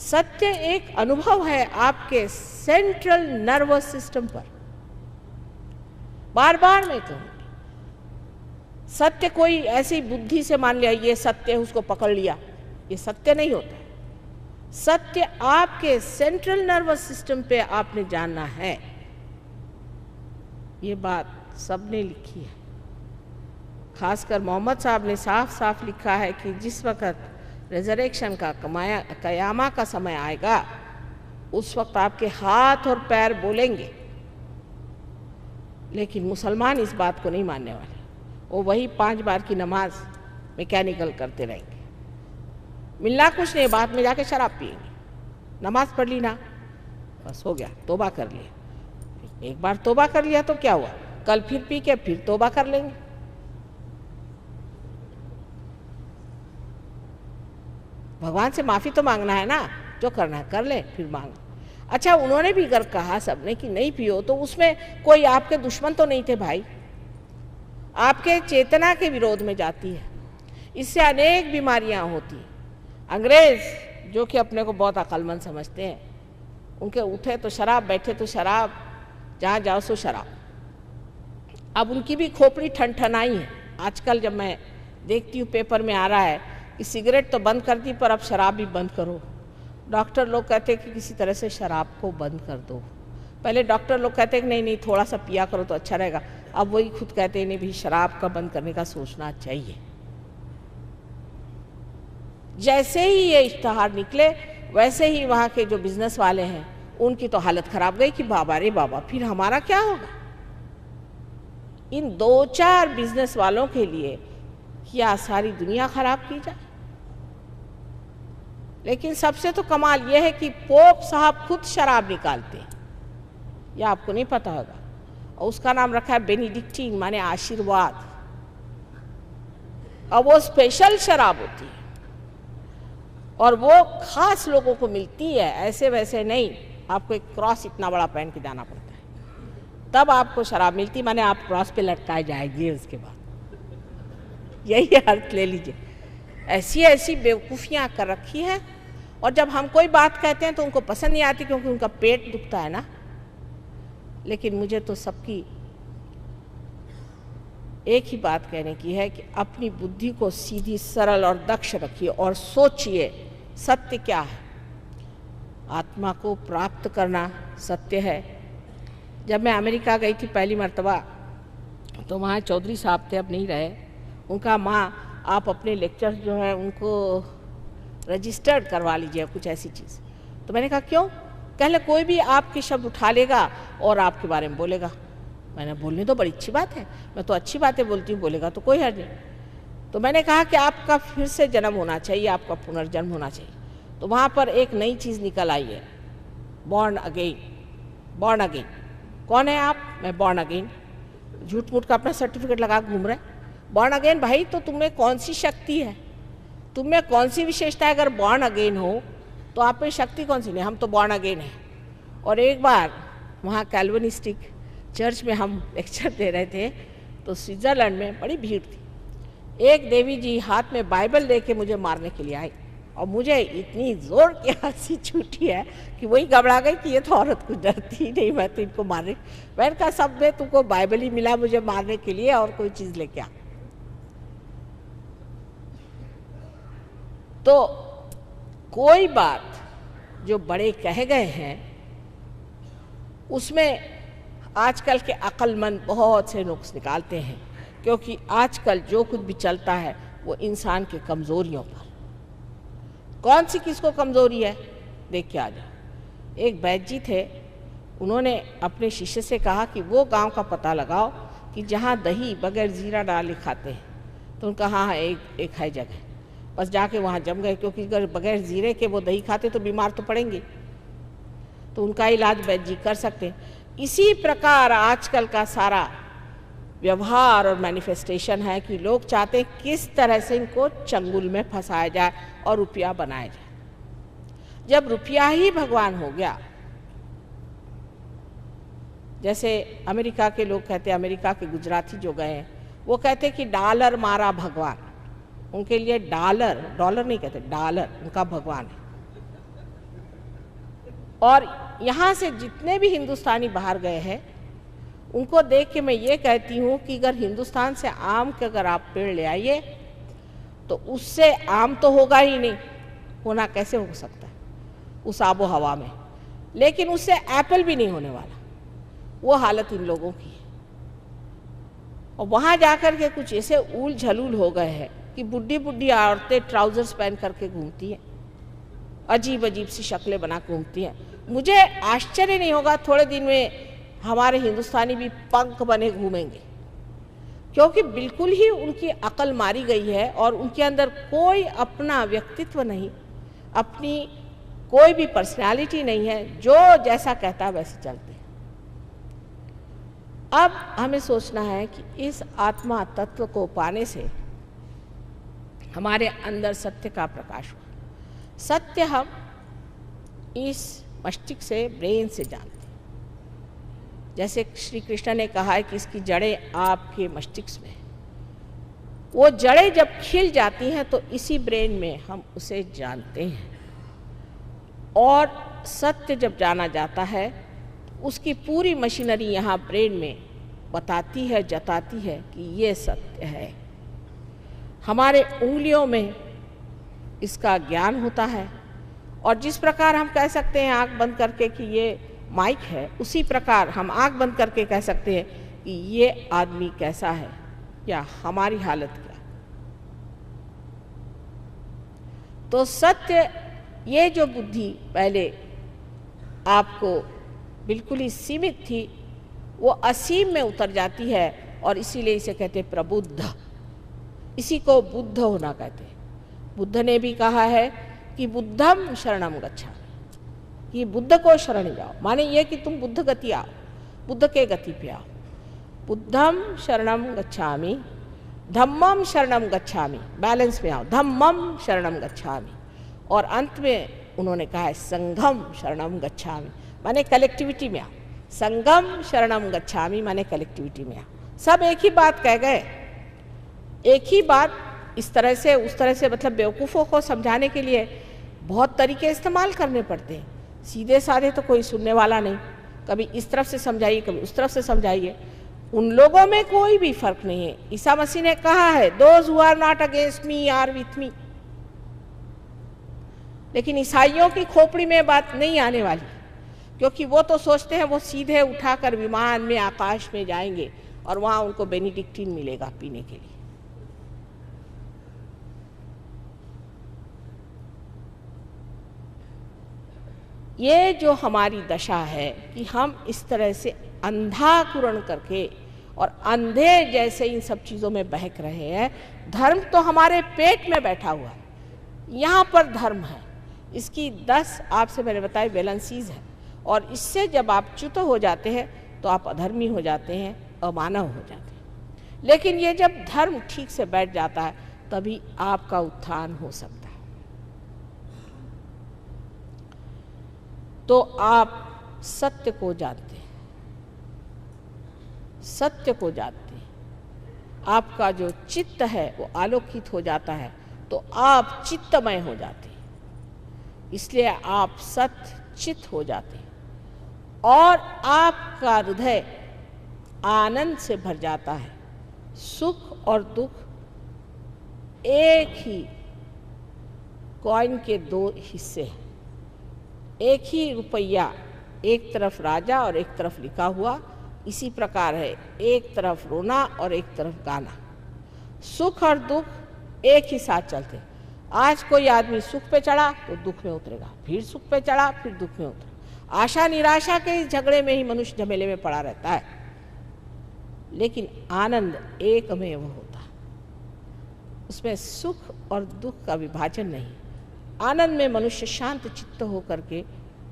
सत्य एक अनुभव है आपके सेंट्रल नर्वस सिस्टम पर। बार बार मैं कहूँगी, सत्य कोई ऐसी बुद्धि से मान लिया ये सत्य है, उसको पकड़ लिया, ये सत्य नहीं होता है। सत्य आपके सेंट्रल नर्वस सिस्टम पे आपने जानना है। ये बात सबने लिखी है, खासकर मोहम्मद साहब ने साफ साफ लिखा है कि जिस वक़्त रिजरेक्शन का कयामा का समय आएगा, उस वक्त आपके हाथ और पैर बोलेंगे। लेकिन मुसलमान इस बात को नहीं मानने वाले, वो वही 5 बार की नमाज मैकेनिकल करते रहेंगे। मिलना कुछ नहीं, बाद में जाके शराब पिएंगे। नमाज पढ़ ली ना, बस हो गया, तौबा कर लिया। एक बार तौबा कर लिया तो क्या हुआ, कल फिर पी के फिर तौबा कर लेंगे। भगवान से माफ़ी तो मांगना है ना, जो करना है कर ले, फिर मांग। अच्छा, उन्होंने भी अगर कहा सबने कि नहीं पियो, तो उसमें कोई आपके दुश्मन तो नहीं थे भाई, आपके चेतना के विरोध में जाती है। इससे अनेक बीमारियां होती हैं। अंग्रेज जो कि अपने को बहुत अक्लमंद समझते हैं, उनके उठे तो शराब, बैठे तो शराब, जहाँ जाओ सो शराब। अब उनकी भी खोपड़ी ठनठनाई है। आजकल जब मैं देखती हूँ पेपर में आ रहा है कि सिगरेट तो बंद कर दी, पर अब शराब भी बंद करो। डॉक्टर लोग कहते हैं कि किसी तरह से शराब को बंद कर दो। पहले डॉक्टर लोग कहते हैं कि नहीं नहीं, थोड़ा सा पिया करो तो अच्छा रहेगा। अब वही खुद कहते हैं नहीं भी, शराब का बंद करने का सोचना चाहिए। जैसे ही ये इश्तहार निकले, वैसे ही वहाँ के जो बिजनेस वाले हैं उनकी तो हालत खराब गई कि बाबा रे बाबा, फिर हमारा क्या होगा। इन 2-4 बिजनेस वालों के लिए क्या सारी दुनिया खराब की जाए। लेकिन सबसे तो कमाल यह है कि पोप साहब खुद शराब निकालते हैं, यह आपको नहीं पता होगा, और उसका नाम रखा है बेनिडिक्टीन, माने आशीर्वाद। और वो स्पेशल शराब होती है, और वो खास लोगों को मिलती है, ऐसे वैसे नहीं। आपको एक क्रॉस इतना बड़ा पहन के जाना पड़ता है, तब आपको शराब मिलती, माने आप क्रॉस पे लटकाए जाएंगे। उसके बाद यही अर्थ ले लीजिए। ऐसी ऐसी बेवकूफ़ियाँ कर रखी है, और जब हम कोई बात कहते हैं तो उनको पसंद नहीं आती, क्योंकि उनका पेट दुखता है ना। लेकिन मुझे तो सबकी एक ही बात कहने की है कि अपनी बुद्धि को सीधी, सरल और दक्ष रखिए, और सोचिए सत्य क्या है। आत्मा को प्राप्त करना सत्य है। जब मैं अमेरिका गई थी पहली मर्तबा, तो वहाँ चौधरी साहब थे, अब नहीं रहे। उनका माँ, आप अपने लेक्चर्स जो है उनको रजिस्टर्ड करवा लीजिए, कुछ ऐसी चीज़। तो मैंने कहा क्यों? कहले कोई भी आपके शब्द उठा लेगा और आपके बारे में बोलेगा। मैंने बोलने तो बड़ी अच्छी बात है, मैं तो अच्छी बातें बोलती हूँ, बोलेगा तो कोई हर्ज नहीं। तो मैंने कहा कि आपका फिर से जन्म होना चाहिए, आपका पुनर्जन्म होना चाहिए। तो वहाँ पर एक नई चीज़ निकल आई है, बॉर्न अगेन। बॉर्न अगेन कौन है आप? मैं बॉर्न अगेन। झूठ मूठ का अपना सर्टिफिकेट लगा घूम रहे। बॉर्न अगेन भाई, तो तुम्हें कौन सी शक्ति है, तुम्हें कौन सी विशेषता है? अगर बॉर्न अगेन हो तो आप में शक्ति कौन सी? नहीं, हम तो बॉर्न अगेन हैं। और एक बार वहाँ कैल्विनिस्टिक चर्च में हम लेक्चर दे रहे थे, तो स्विट्ज़रलैंड में बड़ी भीड़ थी। एक देवी जी हाथ में बाइबल लेके मुझे मारने के लिए आई, और मुझे इतनी ज़ोर की हंसी छूटी है कि वही घबरा गई कि ये तो औरत कुछ डरती ही नहीं, मैं तो इनको मारने। मैंने कहा सब में तुमको बाइबल ही मिला मुझे मारने के लिए, और कोई चीज़ लेके आ। तो कोई बात जो बड़े कह गए हैं, उसमें आजकल के अक्लमंद बहुत से नुक्स निकालते हैं, क्योंकि आजकल जो कुछ भी चलता है वो इंसान के कमज़ोरियों पर। कौन सी किसको कमज़ोरी है देख के आ जाओ। एक वैद्य जी थे, उन्होंने अपने शिष्य से कहा कि वो गांव का पता लगाओ कि जहाँ दही बगैर ज़ीरा डाले खाते हैं। तो उनका हाँ एक है जगह, बस जाके वहाँ जम गए, क्योंकि अगर बगैर ज़ीरे के वो दही खाते तो बीमार तो पड़ेंगे। तो उनका इलाज वैद्य जी कर सकते हैं। इसी प्रकार आजकल का सारा व्यवहार और मैनिफेस्टेशन है कि लोग चाहते हैं किस तरह से इनको चंगुल में फंसाया जाए और रुपया बनाया जाए। जब रुपया ही भगवान हो गया, जैसे अमेरिका के लोग कहते हैं, अमेरिका के गुजराती जो गए हैं वो कहते हैं कि डॉलर मारा भगवान। उनके लिए डॉलर नहीं कहते, डॉलर उनका भगवान है। और यहाँ से जितने भी हिंदुस्तानी बाहर गए हैं उनको देख के मैं ये कहती हूँ कि अगर हिंदुस्तान से आम के अगर आप पेड़ ले आइए तो उससे आम तो होगा ही नहीं, होना कैसे हो सकता है उस आबो हवा में, लेकिन उससे एप्पल भी नहीं होने वाला। वो हालत इन लोगों की है। और वहाँ जाकर के कुछ ऐसे ऊल झलूल हो गए हैं कि बुढ़ी बुढ़ी औरतें ट्राउजर्स पहन करके घूमती हैं, अजीब अजीब सी शक्लें बना घूमती हैं। मुझे आश्चर्य नहीं होगा थोड़े दिन में हमारे हिंदुस्तानी भी पंख बने घूमेंगे, क्योंकि बिल्कुल ही उनकी अकल मारी गई है और उनके अंदर कोई अपना व्यक्तित्व नहीं, अपनी कोई भी पर्सनालिटी नहीं है। जो जैसा कहता है वैसे चलते हैं। अब हमें सोचना है कि इस आत्मा तत्व को पाने से हमारे अंदर सत्य का प्रकाश हुआ। सत्य हम इस मस्तिष्क से, ब्रेन से जानते हैं। जैसे श्री कृष्ण ने कहा है कि इसकी जड़ें आपके मस्तिष्क में, वो जड़ें जब खिल जाती हैं तो इसी ब्रेन में हम उसे जानते हैं। और सत्य जब जाना जाता है उसकी पूरी मशीनरी यहाँ ब्रेन में बताती है, जताती है कि ये सत्य है। हमारे उंगलियों में इसका ज्ञान होता है। और जिस प्रकार हम कह सकते हैं आँख बंद करके कि ये माइक है, उसी प्रकार हम आँख बंद करके कह सकते हैं कि ये आदमी कैसा है या हमारी हालत क्या। तो सत्य, ये जो बुद्धि पहले आपको बिल्कुल ही सीमित थी, वो असीम में उतर जाती है और इसीलिए इसे कहते हैं प्रबुद्ध। इसी को बुद्ध होना कहते हैं। बुद्ध ने भी कहा है कि बुद्धम शरणम गच्छामि, कि बुद्ध को शरण जाओ, माने ये कि तुम बुद्ध गति आओ, बुद्ध के गति पे आओ। बुद्धम शरणम गच्छामि, धम्मम शरणम गच्छामि, बैलेंस में आओ, धम्मम शरणम गच्छामि। और अंत में उन्होंने कहा है संघम शरणम गच्छामि, माने कलेक्टिविटी में आओ। संगम शरणम गच्छामि माने कलेक्टिविटी में आओ। सब एक ही बात कह गए, एक ही बात। इस तरह से उस तरह से, मतलब बेवकूफ़ों को समझाने के लिए बहुत तरीके इस्तेमाल करने पड़ते हैं। सीधे साधे तो कोई सुनने वाला नहीं, कभी इस तरफ से समझाइए, कभी उस तरफ से समझाइए। उन लोगों में कोई भी फर्क नहीं है। ईसा मसीह ने कहा है those who are not against me are with me. लेकिन ईसाइयों की खोपड़ी में बात नहीं आने वाली, क्योंकि वो तो सोचते हैं वो सीधे उठाकर विमान में आकाश में जाएंगे और वहाँ उनको बेनिडिक्टिन मिलेगा पीने के लिए। ये जो हमारी दशा है कि हम इस तरह से अंधाकुरण करके और अंधे जैसे इन सब चीज़ों में बहक रहे हैं। धर्म तो हमारे पेट में बैठा हुआ है, यहाँ पर धर्म है। इसकी 10 आपसे मैंने बताया वैलेंसीज है, और इससे जब आप च्युत हो जाते हैं तो आप अधर्मी हो जाते हैं, अमानव हो जाते हैं। लेकिन ये जब धर्म ठीक से बैठ जाता है तभी आपका उत्थान हो सकता है। तो आप सत्य को जानते हैं, सत्य को जानते हैं, आपका जो चित्त है वो आलोकित हो जाता है, तो आप चित्तमय हो जाते हैं। इसलिए आप सत्य चित्त हो जाते हैं और आपका हृदय आनंद से भर जाता है। सुख और दुख एक ही कॉइन के 2 हिस्से हैं। एक ही रुपया, एक तरफ राजा और एक तरफ लिखा हुआ। इसी प्रकार है, एक तरफ रोना और एक तरफ गाना। सुख और दुख एक ही साथ चलते हैं। आज कोई आदमी सुख पे चढ़ा तो दुख में उतरेगा, फिर सुख पे चढ़ा फिर दुख में उतरेगा। आशा निराशा के इस झगड़े में ही मनुष्य झमेले में पड़ा रहता है। लेकिन आनंद एकमेव होता है, उसमें सुख और दुख का विभाजन नहीं। आनंद में मनुष्य शांत चित्त होकर के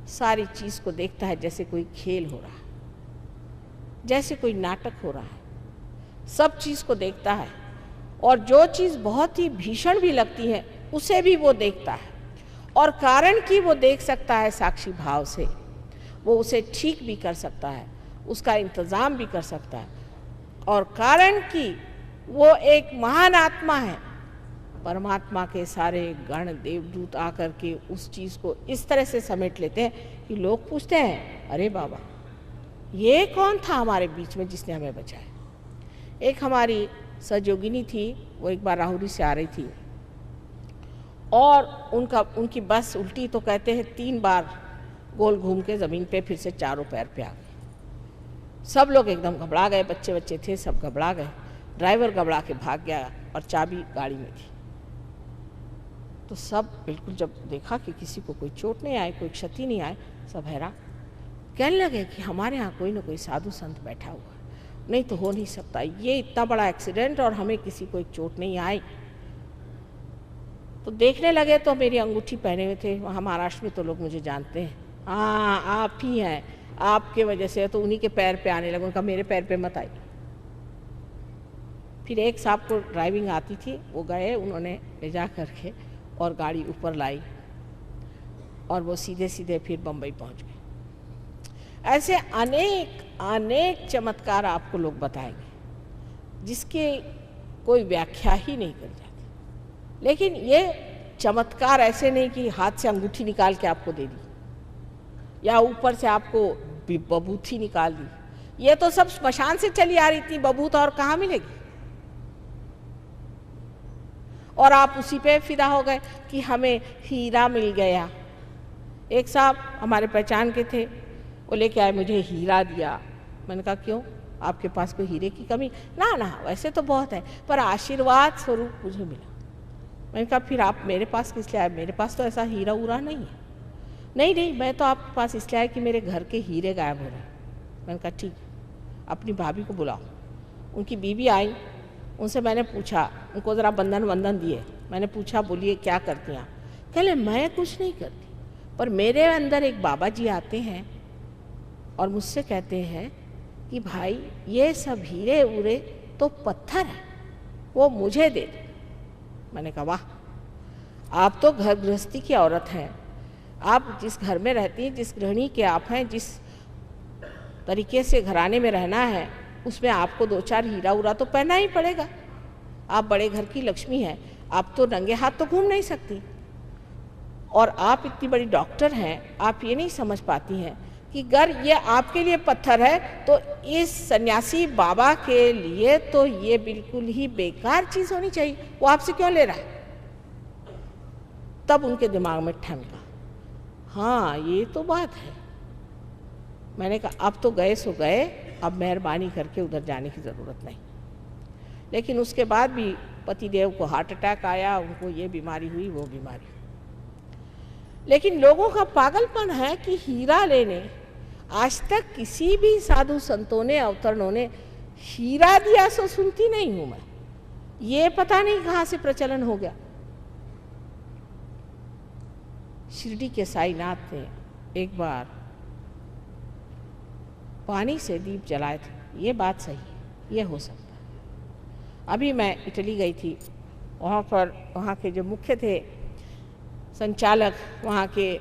सारी चीज़ को देखता है जैसे कोई खेल हो रहा है, जैसे कोई नाटक हो रहा है, सब चीज़ को देखता है। और जो चीज़ बहुत ही भीषण भी लगती है उसे भी वो देखता है, और कारण कि वो देख सकता है साक्षी भाव से, वो उसे ठीक भी कर सकता है, उसका इंतज़ाम भी कर सकता है। और कारण कि वो एक महान आत्मा है, परमात्मा के सारे गण देवदूत आकर के उस चीज़ को इस तरह से समेट लेते हैं कि लोग पूछते हैं, अरे बाबा ये कौन था हमारे बीच में जिसने हमें बचाया। एक हमारी सहयोगिनी थी, वो एक बार राहुरी से आ रही थी और उनकी बस उल्टी तो कहते हैं 3 बार गोल घूम के ज़मीन पे फिर से चारों पैर पे आ गए। सब लोग एकदम घबरा गए, बच्चे बच्चे थे, सब घबरा गए। ड्राइवर घबरा के भाग गया और चाबी गाड़ी में थी। तो सब बिल्कुल जब देखा कि किसी को कोई चोट नहीं आई, कोई क्षति नहीं आई, सब हैरान। कहने लगे कि हमारे यहाँ कोई ना कोई साधु संत बैठा हुआ है, नहीं तो हो नहीं सकता, ये इतना बड़ा एक्सीडेंट और हमें किसी को एक चोट नहीं आई। तो देखने लगे तो मेरी अंगूठी पहने हुए थे, वहाँ महाराष्ट्र में तो लोग मुझे जानते हैं, हाँ आप ही हैं, आपके वजह से। तो उन्हीं के पैर पे आने लगे, उनका मेरे पैर पे मत आई। फिर एक साहब को ड्राइविंग आती थी, वो गए, उन्होंने ले जा करके और गाड़ी ऊपर लाई और वो सीधे सीधे फिर बम्बई पहुंच गए। ऐसे अनेक अनेक चमत्कार आपको लोग बताएंगे जिसके कोई व्याख्या ही नहीं कर जाती। लेकिन ये चमत्कार ऐसे नहीं कि हाथ से अंगूठी निकाल के आपको दे दी या ऊपर से आपको बबूथी निकाल दी। ये तो सब स्मशान से चली आ रही थी बबूत, और कहाँ मिलेगी। और आप उसी पे फिदा हो गए कि हमें हीरा मिल गया। एक साहब हमारे पहचान के थे, वो लेके आए, मुझे हीरा दिया। मैंने कहा क्यों, आपके पास कोई हीरे की कमी? ना ना, वैसे तो बहुत है, पर आशीर्वाद स्वरूप मुझे मिला। मैंने कहा फिर आप मेरे पास किस लिए आए? मेरे पास तो ऐसा हीरा उरा नहीं है। नहीं नहीं, मैं तो आपके पास इसलिए आया कि मेरे घर के हीरे गायब हो रहे हैं। मैंने कहा ठीक, अपनी भाभी को बुलाओ। उनकी बीवी आई, उनसे मैंने पूछा, उनको ज़रा बंधन वंदन दिए। मैंने पूछा बोलिए क्या करती हैं आप? कहले मैं कुछ नहीं करती, पर मेरे अंदर एक बाबा जी आते हैं और मुझसे कहते हैं कि भाई ये सब हीरे उरे तो पत्थर है, वो मुझे दे दो। मैंने कहा वाह, आप तो घर गृहस्थी की औरत हैं, आप जिस घर में रहती हैं, जिस गृहिणी के आप हैं, जिस तरीके से घराने में रहना है, उसमें आपको 2-4 हीरा उरा तो पहनना ही पड़ेगा। आप बड़े घर की लक्ष्मी हैं, आप तो नंगे हाथ तो घूम नहीं सकती। और आप इतनी बड़ी डॉक्टर हैं, आप ये नहीं समझ पाती हैं कि अगर ये आपके लिए पत्थर है तो इस सन्यासी बाबा के लिए तो ये बिल्कुल ही बेकार चीज़ होनी चाहिए, वो आपसे क्यों ले रहा है? तब उनके दिमाग में ठनका, हाँ ये तो बात है। मैंने कहा अब तो गए सो गए, अब मेहरबानी करके उधर जाने की ज़रूरत नहीं। लेकिन उसके बाद भी पतिदेव को हार्ट अटैक आया, उनको ये बीमारी हुई, वो बीमारी। लेकिन लोगों का पागलपन है कि हीरा लेने, आज तक किसी भी साधु संतों ने, अवतरणों ने हीरा दिया सो सुनती नहीं हूं मैं। ये पता नहीं कहाँ से प्रचलन हो गया। शिरडी के साईनाथ ने एक बार पानी से दीप जलाए थे, ये बात सही है, ये हो सकता है। अभी मैं इटली गई थी, वहाँ पर वहाँ के जो मुख्य थे संचालक वहाँ के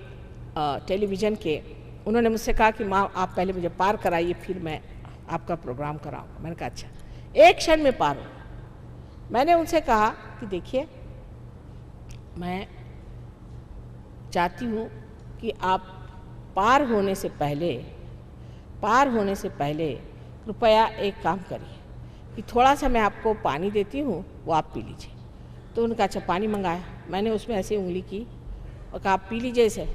टेलीविज़न के, उन्होंने मुझसे कहा कि माँ आप पहले मुझे पार कराइए, फिर मैं आपका प्रोग्राम कराऊंगा। मैंने कहा अच्छा, एक क्षण में पार हो। मैंने उनसे कहा कि देखिए मैं चाहती हूँ कि आप पार होने से पहले कृपया एक काम करिए कि थोड़ा सा मैं आपको पानी देती हूँ, वो आप पी लीजिए। तो उन्होंने कहा अच्छा, पानी मंगाया। मैंने उसमें ऐसे उंगली की और कहा आप पी लीजिए इसे।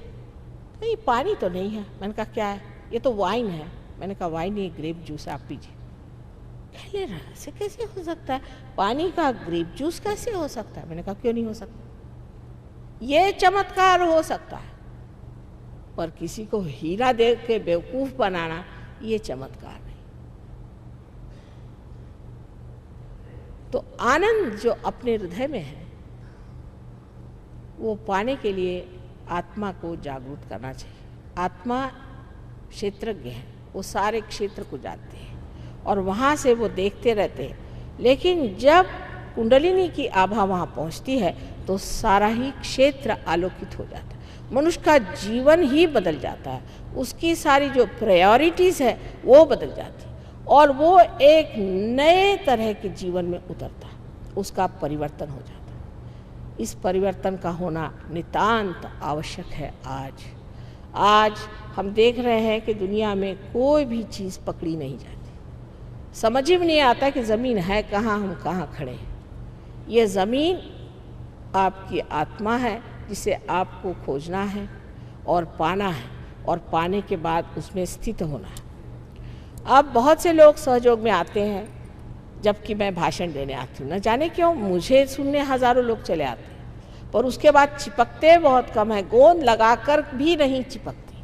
नहीं पानी तो नहीं है। मैंने कहा क्या है? ये तो वाइन है। मैंने कहा वाइन नहीं, ग्रेप जूस है, आप पीजिए। कहने रहा ऐसे कैसे हो सकता है, पानी का ग्रेप जूस कैसे हो सकता है? मैंने कहा क्यों नहीं हो सकता, ये चमत्कार हो सकता है, पर किसी को हीरा दे के बेवकूफ़ बनाना ये चमत्कार नहीं। तो आनंद जो अपने हृदय में है वो पाने के लिए आत्मा को जागरूक करना चाहिए, आत्मा क्षेत्रज्ञ है, वो सारे क्षेत्र को जानते हैं और वहाँ से वो देखते रहते हैं। लेकिन जब कुंडलिनी की आभा वहाँ पहुँचती है तो सारा ही क्षेत्र आलोकित हो जाता है, मनुष्य का जीवन ही बदल जाता है, उसकी सारी जो प्रायोरिटीज़ है वो बदल जाती है और वो एक नए तरह के जीवन में उतरता है, उसका परिवर्तन हो जाता है। इस परिवर्तन का होना नितांत आवश्यक है। आज हम देख रहे हैं कि दुनिया में कोई भी चीज़ पकड़ी नहीं जाती, समझ ही नहीं आता कि ज़मीन है कहाँ, हम कहाँ खड़े हैं। ये ज़मीन आपकी आत्मा है जिसे आपको खोजना है और पाना है, और पाने के बाद उसमें स्थित होना है। अब बहुत से लोग सहयोग में आते हैं, जबकि मैं भाषण देने आती हूँ, न जाने क्यों मुझे सुनने हज़ारों लोग चले आते हैं, पर उसके बाद चिपकते बहुत कम है, गोंद लगाकर भी नहीं चिपकते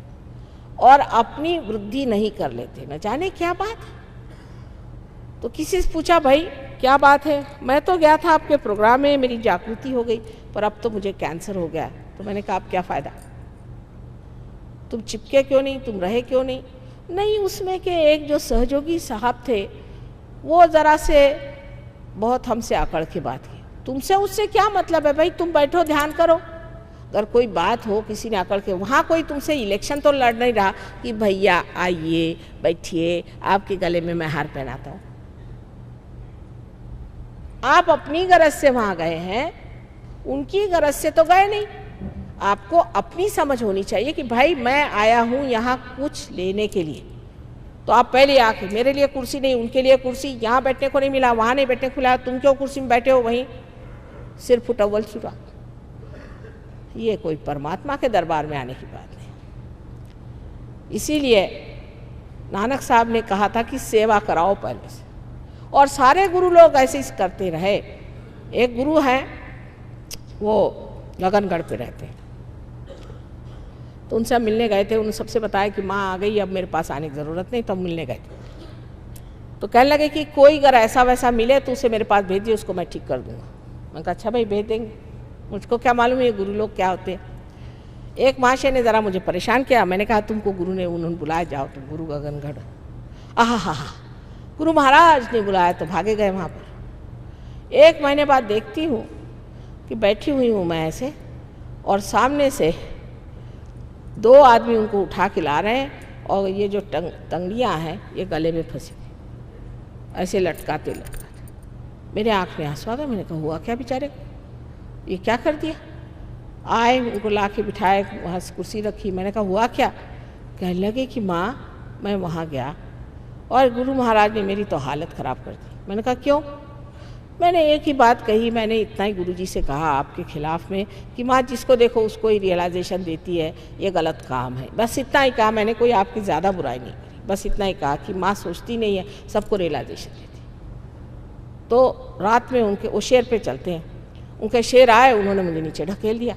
और अपनी वृद्धि नहीं कर लेते, न जाने क्या बात है। तो किसी से पूछा, भाई क्या बात है? मैं तो गया था आपके प्रोग्राम में, मेरी जागृति हो गई, पर अब तो मुझे कैंसर हो गया। तो मैंने कहा, अब क्या फ़ायदा, तुम चिपके क्यों नहीं, तुम रहे क्यों नहीं? नहीं, उसमें के एक जो सहयोगी साहब थे वो ज़रा से बहुत हमसे आकड़ के बात की। तुमसे उससे क्या मतलब है भाई, तुम बैठो ध्यान करो। अगर कोई बात हो, किसी ने आकड़ के, वहाँ कोई तुमसे इलेक्शन तो लड़ नहीं रहा कि भैया आइए बैठिए आपके गले में मैं हार पहनाता हूँ। आप अपनी गरज से वहाँ गए हैं, उनकी गरज से तो गए नहीं। आपको अपनी समझ होनी चाहिए कि भाई मैं आया हूँ यहाँ कुछ लेने के लिए, तो आप पहले आके, मेरे लिए कुर्सी नहीं, उनके लिए कुर्सी, यहाँ बैठने को नहीं मिला, वहाँ नहीं बैठने को मिला, तुम क्यों कुर्सी में बैठे हो, वहीं सिर फुटअव्वल चुरा। ये कोई परमात्मा के दरबार में आने की बात नहीं। इसीलिए नानक साहब ने कहा था कि सेवा कराओ पहले से, और सारे गुरु लोग ऐसे ही करते रहे। एक गुरु हैं, वो गगनगढ़ पे रहते हैं, तो उनसे हम मिलने गए थे। उन्होंने सबसे बताया कि माँ आ गई, अब मेरे पास आने की ज़रूरत नहीं, तो हम मिलने गए थे। तो कहने लगे कि कोई अगर ऐसा वैसा मिले तो उसे मेरे पास भेज दिए, उसको मैं ठीक कर दूँगा। मैंने कहा अच्छा भाई भेज देंगे, मुझको क्या मालूम ये गुरु लोग क्या होते हैं। एक महाशय ने ज़रा मुझे परेशान किया। मैंने कहा तुमको गुरु ने, उन्होंने बुलाया, जाओ तुम गुरु गगनगढ़। आहा, गुरु महाराज ने बुलाया तो भागे गए वहाँ पर। 1 महीने बाद देखती हूँ कि बैठी हुई हूँ मैं ऐसे, और सामने से 2 आदमी उनको उठा के ला रहे हैं, और ये जो तंगड़ियाँ हैं ये गले में फंसी हुई, ऐसे लटकाते लटकाते मेरे आँख में आंसू आ गए। मैंने कहा हुआ क्या बेचारे को, ये क्या कर दिया? आए, उनको ला के बिठाए, वहाँ से कुर्सी रखी। मैंने कहा हुआ क्या? कहने लगे कि माँ मैं वहाँ गया और गुरु महाराज ने मेरी तो हालत ख़राब कर दी। मैंने कहा क्यों? मैंने एक ही बात कही, मैंने इतना ही गुरुजी से कहा आपके खिलाफ़ में कि माँ जिसको देखो उसको ही रियलाइजेशन देती है, ये गलत काम है। बस इतना ही कहा मैंने, कोई आपकी ज़्यादा बुराई नहीं करी, बस इतना ही कहा कि माँ सोचती नहीं है, सबको रियलाइजेशन देती। तो रात में उनके, वो शेर पे चलते हैं, उनके शेर आए, उन्होंने मुझे नीचे ढकेल दिया।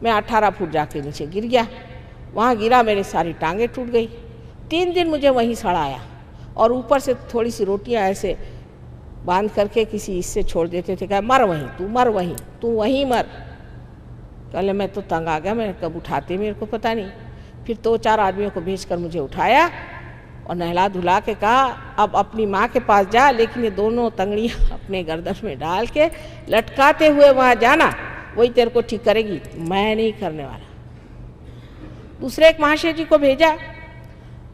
मैं 18 फुट जाके नीचे गिर गया। वहाँ गिरा, मेरी सारी टांगें टूट गई। 3 दिन मुझे वहीं सड़ाया, और ऊपर से थोड़ी सी रोटियाँ ऐसे बांध करके किसी इससे छोड़ देते थे, कहा मर वहीं, तू मर वहीं, तू वहीं मर। कल मैं तो तंग आ गया, मैं कब उठाते मेरे को पता नहीं। फिर 2-4 आदमियों को भेजकर मुझे उठाया और नहला धुला के कहा अब अपनी माँ के पास जा, लेकिन ये दोनों तंगड़ियाँ अपने गर्दन में डाल के लटकाते हुए वहाँ जाना, वही तेरे को ठीक करेगी, मैं नहीं करने वाला। दूसरे एक महाशय जी को भेजा,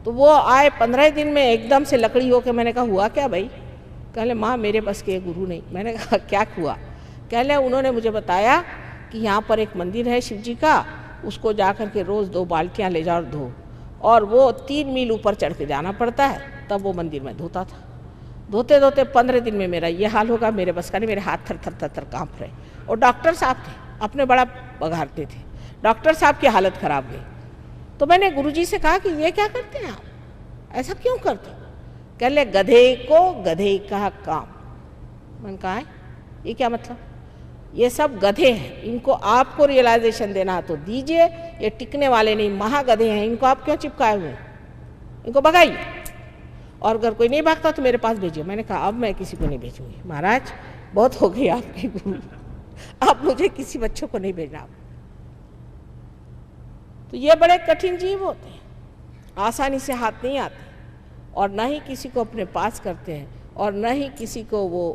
तो वो आए 15 दिन में एकदम से लकड़ी हो के। मैंने कहा हुआ क्या भाई? कहले माँ मेरे बस के गुरु नहीं। मैंने कहा क्या हुआ? कहले उन्होंने मुझे बताया कि यहाँ पर एक मंदिर है शिव जी का, उसको जा कर के रोज़ 2 बाल्टियाँ ले जाओ और धो, और वो 3 मील ऊपर चढ़ के जाना पड़ता है, तब वो मंदिर में धोता था। धोते धोते 15 दिन में मेरा ये हाल होगा, मेरे बस का नहीं, मेरे हाथ थर थर थर थर काँप रहे। और डॉक्टर साहब थे, अपने बड़ा बघारते थे, डॉक्टर साहब की हालत ख़राब गई। तो मैंने गुरुजी से कहा कि ये क्या करते हैं आप, ऐसा क्यों करते? कह ले गधे को गधे का काम। मैंने कहा है ये क्या मतलब? ये सब गधे हैं, इनको आपको रियलाइजेशन देना तो दीजिए, ये टिकने वाले नहीं, महागधे हैं, इनको आप क्यों चिपकाए हुए? इनको भगाइए, और अगर कोई नहीं भागता तो मेरे पास भेजिए। मैंने कहा अब मैं किसी को नहीं भेजूंगी महाराज, बहुत हो गई आपके गुरु, आप मुझे किसी बच्चों को नहीं भेजना। तो ये बड़े कठिन जीव होते हैं। आसानी से हाथ नहीं आते और न ही किसी को अपने पास करते हैं और न ही किसी को वो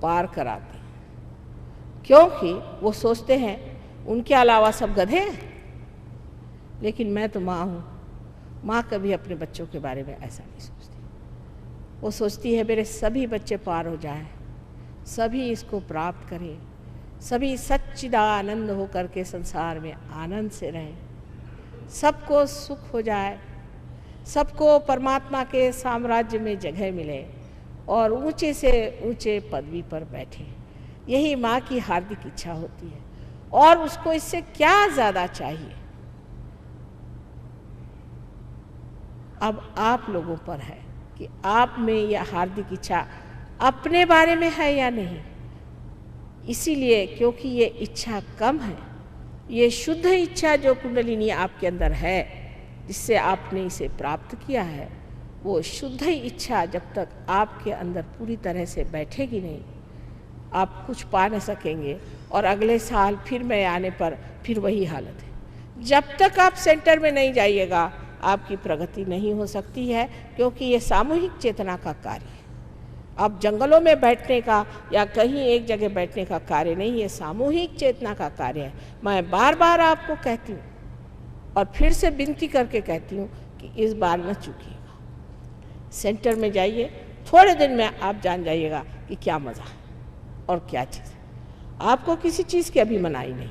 पार कराते हैं, क्योंकि वो सोचते हैं उनके अलावा सब गधे हैं। लेकिन मैं तो माँ हूँ, माँ कभी अपने बच्चों के बारे में ऐसा नहीं सोचती। वो सोचती है मेरे सभी बच्चे पार हो जाएं, सभी इसको प्राप्त करें, सभी सच्चिदानंद होकर के संसार में आनंद से रहें, सबको सुख हो जाए, सबको परमात्मा के साम्राज्य में जगह मिले और ऊंचे से ऊंचे पदवी पर बैठे। यही माँ की हार्दिक इच्छा होती है और उसको इससे क्या ज़्यादा चाहिए। अब आप लोगों पर है कि आप में यह हार्दिक इच्छा अपने बारे में है या नहीं। इसीलिए क्योंकि ये इच्छा कम है, ये शुद्ध इच्छा जो कुंडलिनी आपके अंदर है, जिससे आपने इसे प्राप्त किया है, वो शुद्ध इच्छा जब तक आपके अंदर पूरी तरह से बैठेगी नहीं, आप कुछ पा न सकेंगे। और अगले साल फिर मैं आने पर फिर वही हालत है। जब तक आप सेंटर में नहीं जाइएगा आपकी प्रगति नहीं हो सकती है, क्योंकि ये सामूहिक चेतना का कार्य है। अब जंगलों में बैठने का या कहीं एक जगह बैठने का कार्य नहीं, ये सामूहिक चेतना का कार्य है। मैं बार बार आपको कहती हूँ और फिर से विनती करके कहती हूँ कि इस बार न चूकिएगा। सेंटर में जाइए, थोड़े दिन में आप जान जाइएगा कि क्या मज़ा है और क्या चीज़ है। आपको किसी चीज़ की अभी मनाही नहीं,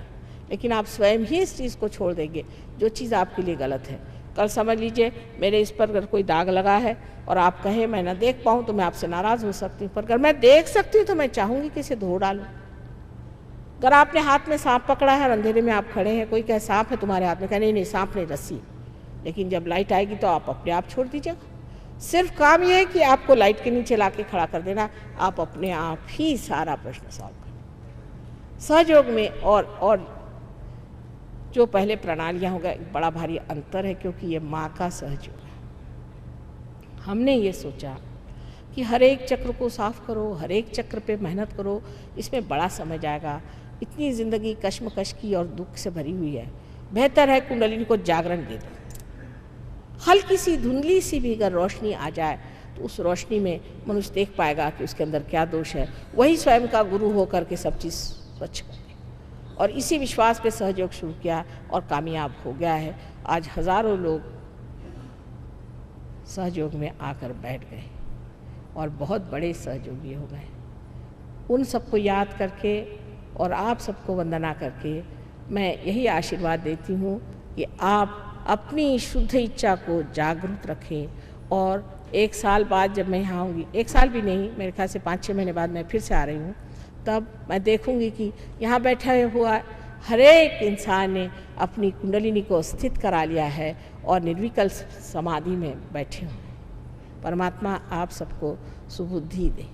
लेकिन आप स्वयं ही इस चीज़ को छोड़ देंगे जो चीज़ आपके लिए गलत है। कल समझ लीजिए मेरे इस पर अगर कोई दाग लगा है और आप कहें मैं ना देख पाऊँ तो मैं आपसे नाराज़ हो सकती हूँ, पर अगर मैं देख सकती हूँ तो मैं चाहूँगी कि इसे धो डालूँ। अगर आपने हाथ में सांप पकड़ा है और अंधेरे में आप खड़े हैं, कोई कहे सांप है तुम्हारे हाथ में, कहे नहीं नहीं सांप नहीं रस्सी, लेकिन जब लाइट आएगी तो आप अपने आप छोड़ दीजिएगा। सिर्फ काम यह है कि आपको लाइट के नीचे ला के खड़ा कर देना, आप अपने आप ही सारा प्रश्न सॉल्व कर सहयोग में। और जो पहले प्रणालियाँ होगा एक बड़ा भारी अंतर है, क्योंकि ये माँ का सहयोग है। हमने ये सोचा कि हर एक चक्र को साफ करो, हर एक चक्र पे मेहनत करो, इसमें बड़ा समय जाएगा। इतनी ज़िंदगी कश्मकश की और दुख से भरी हुई है, बेहतर है कुंडलिनी को जागरण दे दो। हल्की सी धुंधली सी भी अगर रोशनी आ जाए तो उस रोशनी में मनुष्य देख पाएगा कि उसके अंदर क्या दोष है, वही स्वयं का गुरु होकर के सब चीज़ स्वच्छ कर दे। और इसी विश्वास पे सहयोग शुरू किया और कामयाब हो गया है। आज हज़ारों लोग सहयोग में आकर बैठ गए और बहुत बड़े सहयोगी हो गए। उन सबको याद करके और आप सबको वंदना करके मैं यही आशीर्वाद देती हूँ कि आप अपनी शुद्ध इच्छा को जागरूक रखें। और एक साल बाद जब मैं यहाँ आऊँगी, एक साल भी नहीं, मेरे ख्याल से 5-6 महीने बाद मैं फिर से आ रही हूँ, तब मैं देखूंगी कि यहाँ बैठा हुआ हर एक इंसान ने अपनी कुंडलिनी को स्थित करा लिया है और निर्विकल्प समाधि में बैठे हुए। परमात्मा आप सबको सुबुद्धि दे।